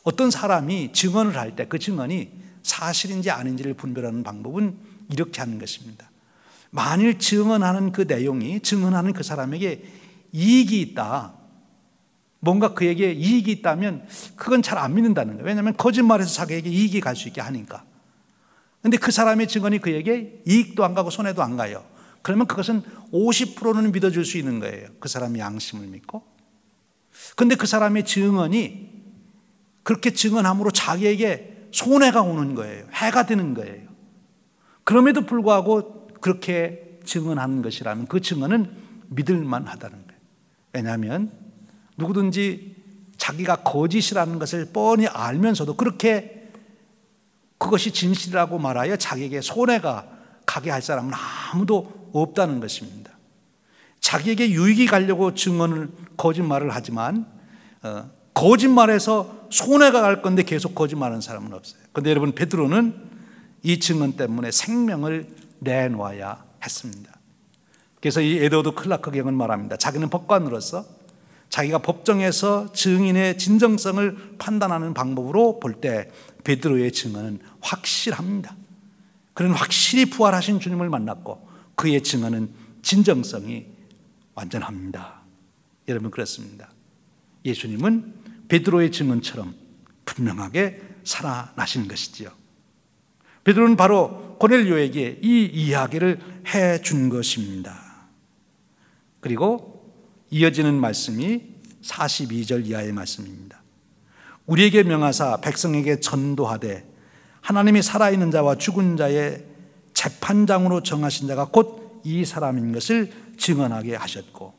어떤 사람이 증언을 할 때 그 증언이 사실인지 아닌지를 분별하는 방법은 이렇게 하는 것입니다. 만일 증언하는 그 내용이 증언하는 그 사람에게 이익이 있다, 뭔가 그에게 이익이 있다면 그건 잘 안 믿는다는 거예요. 왜냐하면 거짓말해서 자기에게 이익이 갈 수 있게 하니까. 그런데 그 사람의 증언이 그에게 이익도 안 가고 손해도 안 가요. 그러면 그것은 50%는 믿어줄 수 있는 거예요. 그 사람의 양심을 믿고. 그런데 그 사람의 증언이 그렇게 증언함으로 자기에게 손해가 오는 거예요. 해가 되는 거예요. 그럼에도 불구하고 그렇게 증언하는 것이라면 그 증언은 믿을만 하다는 거예요. 왜냐하면 누구든지 자기가 거짓이라는 것을 뻔히 알면서도 그렇게 그것이 진실이라고 말하여 자기에게 손해가 가게 할 사람은 아무도 없다는 것입니다. 자기에게 유익이 가려고 거짓말을 하지만 거짓말해서 손해가 갈 건데 계속 거짓말하는 사람은 없어요. 그런데 여러분, 베드로는 이 증언 때문에 생명을 내놓아야 했습니다. 그래서 이 에드워드 클라크 경은 말합니다. 자기는 법관으로서 자기가 법정에서 증인의 진정성을 판단하는 방법으로 볼 때 베드로의 증언은 확실합니다. 그는 확실히 부활하신 주님을 만났고 그의 증언은 진정성이 완전합니다. 여러분, 그렇습니다. 예수님은 베드로의 증언처럼 분명하게 살아나신 것이지요. 베드로는 바로 고넬료에게 이 이야기를 해준 것입니다. 그리고 이어지는 말씀이 42절 이하의 말씀입니다. 우리에게 명하사 백성에게 전도하되 하나님이 살아있는 자와 죽은 자의 재판장으로 정하신 자가 곧 이 사람인 것을 증언하게 하셨고,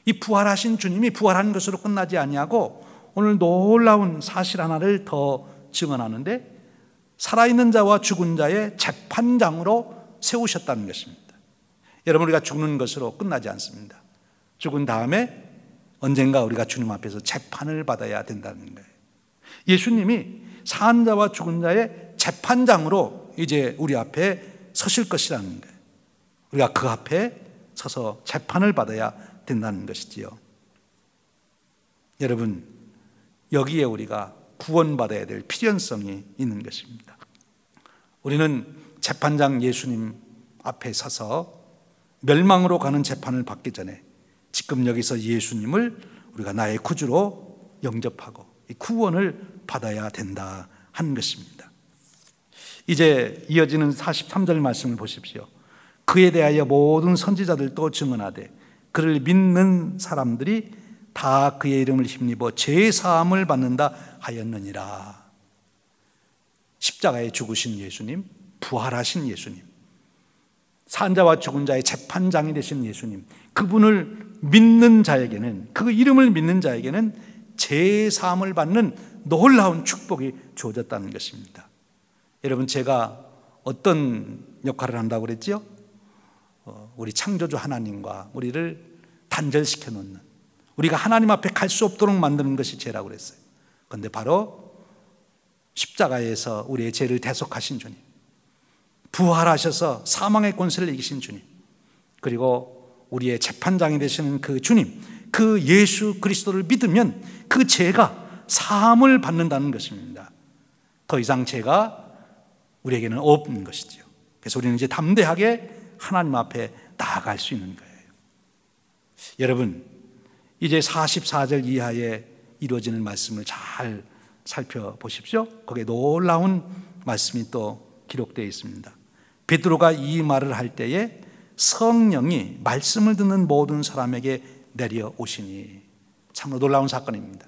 이 부활하신 주님이 부활한 것으로 끝나지 아니하고 오늘 놀라운 사실 하나를 더 증언하는데, 살아있는 자와 죽은 자의 재판장으로 세우셨다는 것입니다. 여러분, 우리가 죽는 것으로 끝나지 않습니다. 죽은 다음에 언젠가 우리가 주님 앞에서 재판을 받아야 된다는 거예요. 예수님이 산 자와 죽은 자의 재판장으로 이제 우리 앞에 서실 것이라는 거예요. 우리가 그 앞에 서서 재판을 받아야 된다는 것이지요. 여러분, 여기에 우리가 구원받아야 될 필연성이 있는 것입니다. 우리는 재판장 예수님 앞에 서서 멸망으로 가는 재판을 받기 전에 지금 여기서 예수님을 우리가 나의 구주로 영접하고 이 구원을 받아야 된다 하는 것입니다. 이제 이어지는 43절 말씀을 보십시오. 그에 대하여 모든 선지자들도 증언하되 그를 믿는 사람들이 다 그의 이름을 힘입어 죄사함을 받는다 하였느니라. 십자가에 죽으신 예수님, 부활하신 예수님, 산자와 죽은 자의 재판장이 되신 예수님, 그분을 믿는 자에게는, 그 이름을 믿는 자에게는 죄사함을 받는 놀라운 축복이 주어졌다는 것입니다. 여러분, 제가 어떤 역할을 한다고 그랬죠? 우리 창조주 하나님과 우리를 단절시켜 놓는, 우리가 하나님 앞에 갈 수 없도록 만드는 것이 죄라고 그랬어요. 그런데 바로 십자가에서 우리의 죄를 대속하신 주님, 부활하셔서 사망의 권세를 이기신 주님, 그리고 우리의 재판장이 되시는 그 주님, 그 예수 그리스도를 믿으면 그 죄가 사함을 받는다는 것입니다. 더 이상 죄가 우리에게는 없는 것이죠. 그래서 우리는 이제 담대하게 하나님 앞에 나아갈 수 있는 거예요. 여러분, 이제 44절 이하에 이루어지는 말씀을 잘 살펴보십시오. 거기에 놀라운 말씀이 또 기록되어 있습니다. 베드로가 이 말을 할 때에 성령이 말씀을 듣는 모든 사람에게 내려오시니, 참으로 놀라운 사건입니다.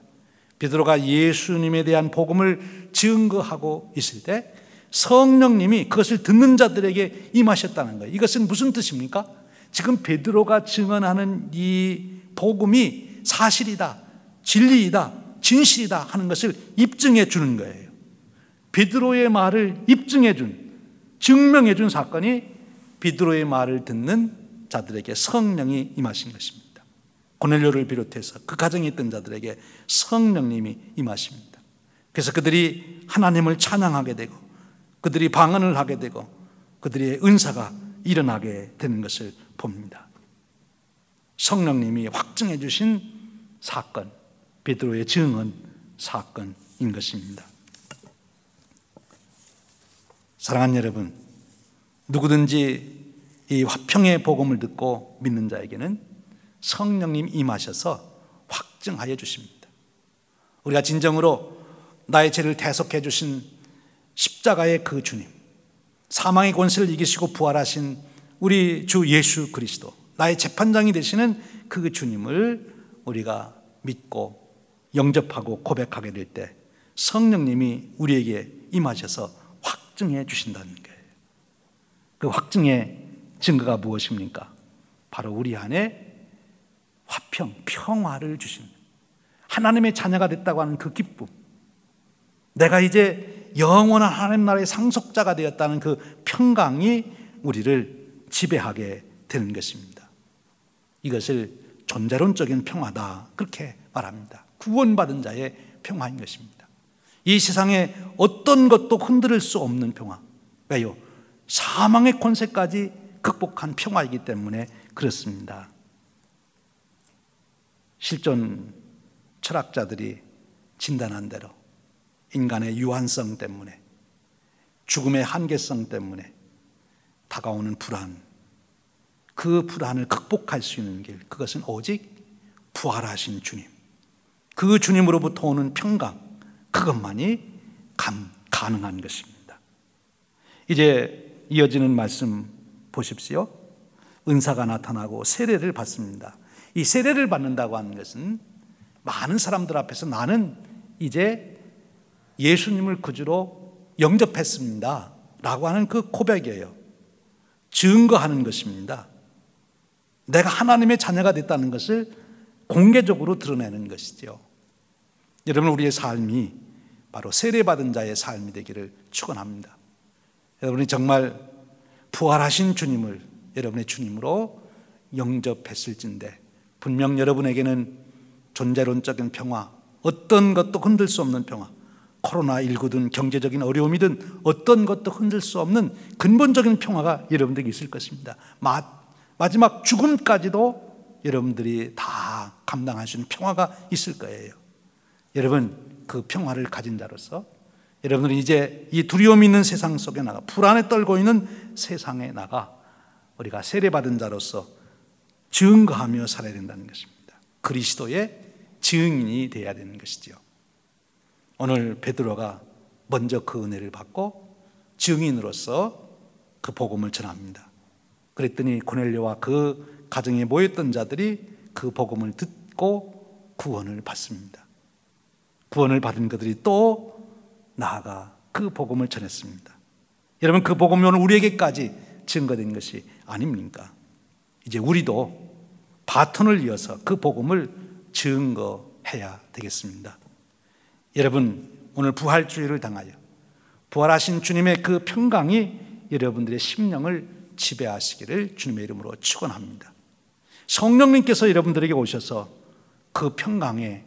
베드로가 예수님에 대한 복음을 증거하고 있을 때 성령님이 그것을 듣는 자들에게 임하셨다는 거예요. 이것은 무슨 뜻입니까? 지금 베드로가 증언하는 이 복음이 사실이다, 진리이다, 진실이다 하는 것을 입증해 주는 거예요. 베드로의 말을 입증해 준, 증명해 준 사건이 베드로의 말을 듣는 자들에게 성령이 임하신 것입니다. 고넬료를 비롯해서 그 가정에 있던 자들에게 성령님이 임하십니다. 그래서 그들이 하나님을 찬양하게 되고, 그들이 방언을 하게 되고, 그들의 은사가 일어나게 되는 것을 봅니다. 성령님이 확증해 주신 사건, 베드로의 증언 사건인 것입니다. 사랑하는 여러분, 누구든지 이 화평의 복음을 듣고 믿는 자에게는 성령님 임하셔서 확증하여 주십니다. 우리가 진정으로 나의 죄를 대속해 주신 십자가의 그 주님, 사망의 권세를 이기시고 부활하신 우리 주 예수 그리스도, 나의 재판장이 되시는 그 주님을 우리가 믿고 영접하고 고백하게 될 때 성령님이 우리에게 임하셔서 확증해 주신다는 거예요. 그 확증의 증거가 무엇입니까? 바로 우리 안에 화평, 평화를 주신, 하나님의 자녀가 됐다고 하는 그 기쁨, 내가 이제 영원한 하나님 나라의 상속자가 되었다는 그 평강이 우리를 지배하게 되는 것입니다. 이것을 존재론적인 평화다, 그렇게 말합니다. 구원받은 자의 평화인 것입니다. 이 세상에 어떤 것도 흔들 수 없는 평화. 왜요? 사망의 권세까지 극복한 평화이기 때문에 그렇습니다. 실존 철학자들이 진단한 대로 인간의 유한성 때문에, 죽음의 한계성 때문에 다가오는 불안, 그 불안을 극복할 수 있는 길, 그것은 오직 부활하신 주님, 그 주님으로부터 오는 평강, 그것만이 가능한 것입니다. 이제 이어지는 말씀 보십시오. 은사가 나타나고 세례를 받습니다. 이 세례를 받는다고 하는 것은 많은 사람들 앞에서 나는 이제 예수님을 구주로 영접했습니다 라고 하는 그 고백이에요. 증거하는 것입니다. 내가 하나님의 자녀가 됐다는 것을 공개적으로 드러내는 것이죠. 여러분, 우리의 삶이 바로 세례받은 자의 삶이 되기를 축원합니다. 여러분이 정말 부활하신 주님을 여러분의 주님으로 영접했을진데, 분명 여러분에게는 존재론적인 평화, 어떤 것도 흔들 수 없는 평화, 코로나19든 경제적인 어려움이든 어떤 것도 흔들 수 없는 근본적인 평화가 여러분들에게 있을 것입니다. 마지막 죽음까지도 여러분들이 다 감당할 수 있는 평화가 있을 거예요. 여러분, 그 평화를 가진 자로서 여러분들은 이제 이 두려움 있는 세상 속에 나가, 불안에 떨고 있는 세상에 나가 우리가 세례받은 자로서 증거하며 살아야 된다는 것입니다. 그리스도의 증인이 되어야 되는 것이죠. 오늘 베드로가 먼저 그 은혜를 받고 증인으로서 그 복음을 전합니다. 그랬더니 고넬료와 그 가정에 모였던 자들이 그 복음을 듣고 구원을 받습니다. 구원을 받은 그들이 또 나아가 그 복음을 전했습니다. 여러분, 그 복음이 오늘 우리에게까지 증거된 것이 아닙니까? 이제 우리도 바톤을 이어서 그 복음을 증거해야 되겠습니다. 여러분, 오늘 부활주의를 당하여 부활하신 주님의 그 평강이 여러분들의 심령을 지배하시기를 주님의 이름으로 축원합니다. 성령님께서 여러분들에게 오셔서 그 평강의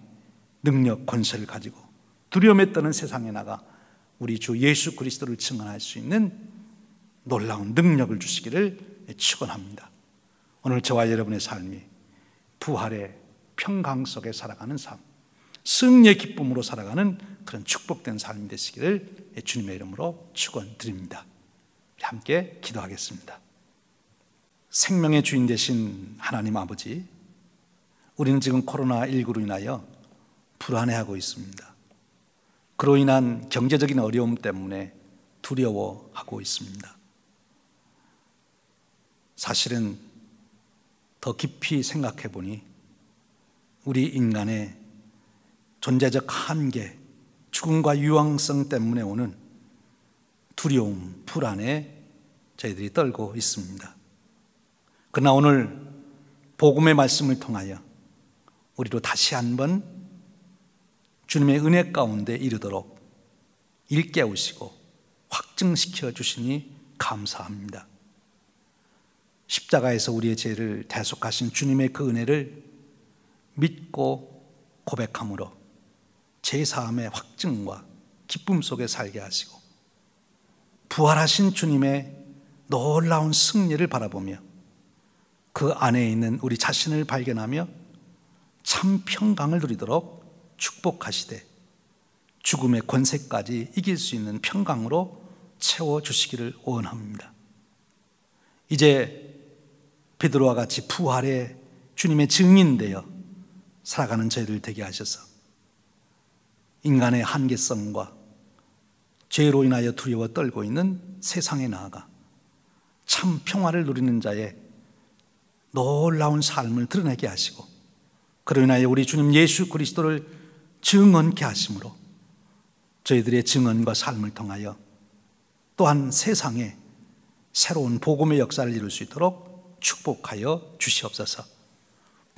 능력, 권세를 가지고 두려움에 떠는 세상에 나가 우리 주 예수 그리스도를 증언할 수 있는 놀라운 능력을 주시기를 축원합니다. 오늘 저와 여러분의 삶이 부활의 평강 속에 살아가는 삶, 승리의 기쁨으로 살아가는 그런 축복된 삶이 되시기를 주님의 이름으로 축원드립니다. 우리 함께 기도하겠습니다. 생명의 주인 되신 하나님 아버지, 우리는 지금 코로나19로 인하여 불안해하고 있습니다. 그로 인한 경제적인 어려움 때문에 두려워하고 있습니다. 사실은 더 깊이 생각해 보니 우리 인간의 존재적 한계, 죽음과 유황성 때문에 오는 두려움, 불안에 저희들이 떨고 있습니다. 그러나 오늘 복음의 말씀을 통하여 우리로 다시 한번 주님의 은혜 가운데 이르도록 일깨우시고 확증시켜 주시니 감사합니다. 십자가에서 우리의 죄를 대속하신 주님의 그 은혜를 믿고 고백함으로 죄사함의 확증과 기쁨 속에 살게 하시고 부활하신 주님의 놀라운 승리를 바라보며 그 안에 있는 우리 자신을 발견하며 참 평강을 누리도록 축복하시되 죽음의 권세까지 이길 수 있는 평강으로 채워주시기를 원합니다. 이제 베드로와 같이 부활의 주님의 증인되어 살아가는 저희를 되게 하셔서 인간의 한계성과 죄로 인하여 두려워 떨고 있는 세상에 나아가 참 평화를 누리는 자의 놀라운 삶을 드러내게 하시고 그로 인하여 우리 주님 예수 그리스도를 증언케 하심으로 저희들의 증언과 삶을 통하여 또한 세상에 새로운 복음의 역사를 이룰 수 있도록 축복하여 주시옵소서.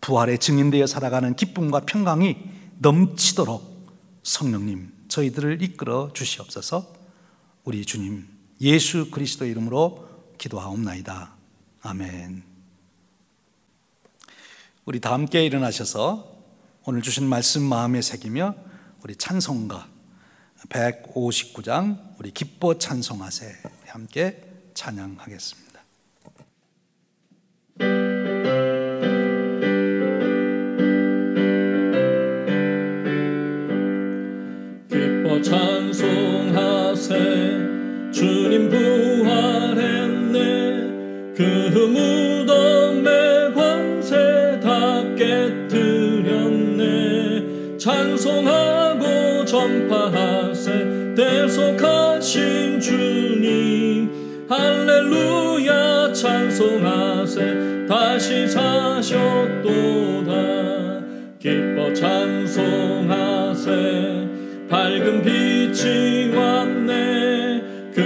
부활의 증인되어 살아가는 기쁨과 평강이 넘치도록 성령님 저희들을 이끌어 주시옵소서. 우리 주님 예수 그리스도의 이름으로 기도하옵나이다. 아멘. 우리 다 함께 일어나셔서 오늘 주신 말씀 마음에 새기며 우리 찬송가 159장 우리 기뻐 찬송하세 함께 찬양하겠습니다. 기뻐 찬송하세 주님 부활했네 그 무덤의 권세 다 깨뜨렸네 찬송하고 전파하세 대속하신 주님 할렐루야 찬송하세 다시 사셨도다 기뻐 찬송하세 밝은 빛이 왔네 그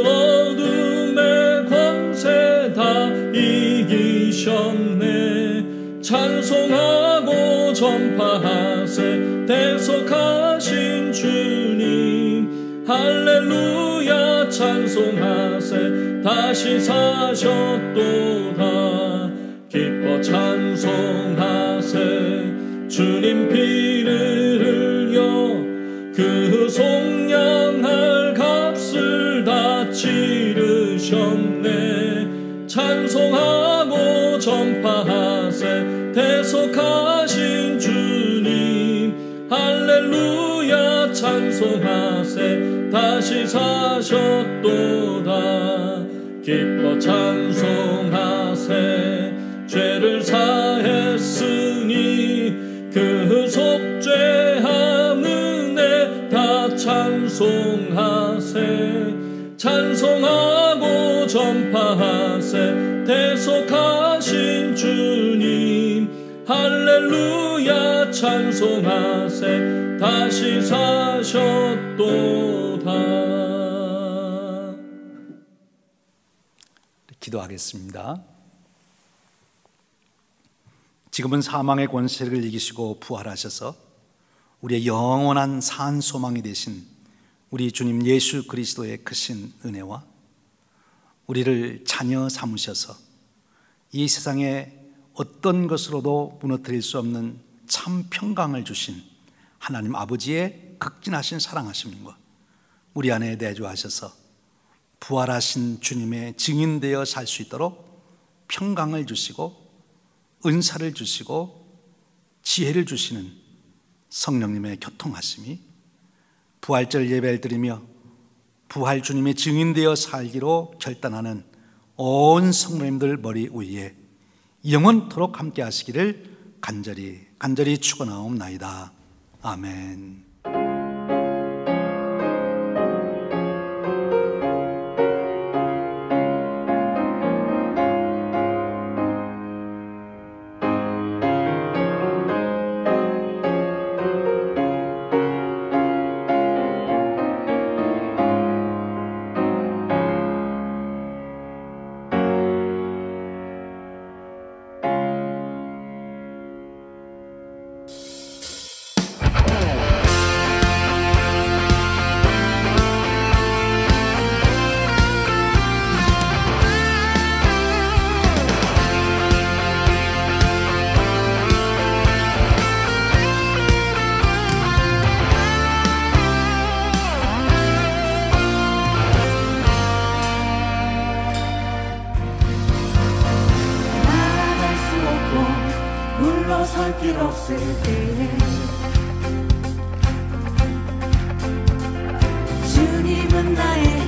어둠의 권세 다 이기셨네 찬송하고 전파하세 대속하신 주님 할렐루야 찬송하세 다시 사셨도다 기뻐 찬송하세 주님 피를 흘려 그 속량할 값을 다 치르셨네 찬송하고 전파하세 대속하신 주님 할렐루야 찬송하세 다시 사셨도다 기뻐 찬송하세 죄를 사했으니 그 속죄함 은혜 다 찬송하세 찬송하고 전파하세 대속하신 주님 할렐루야 찬송하세 다시 사셨도다. 기도하겠습니다. 지금은 사망의 권세를 이기시고 부활하셔서 우리의 영원한 산 소망이 되신 우리 주님 예수 그리스도의 크신 은혜와 우리를 자녀 삼으셔서 이 세상에 어떤 것으로도 무너뜨릴 수 없는 참 평강을 주신 하나님 아버지의 극진하신 사랑하심과 우리 안에 내주하셔서 부활하신 주님의 증인되어 살 수 있도록 평강을 주시고 은사를 주시고 지혜를 주시는 성령님의 교통하심이 부활절 예배를 드리며 부활 주님의 증인되어 살기로 결단하는 온 성도님들 머리 위에 영원토록 함께 하시기를 간절히 축원하옵나이다. 아멘. 물러설 길 없을 때에 주님은 나의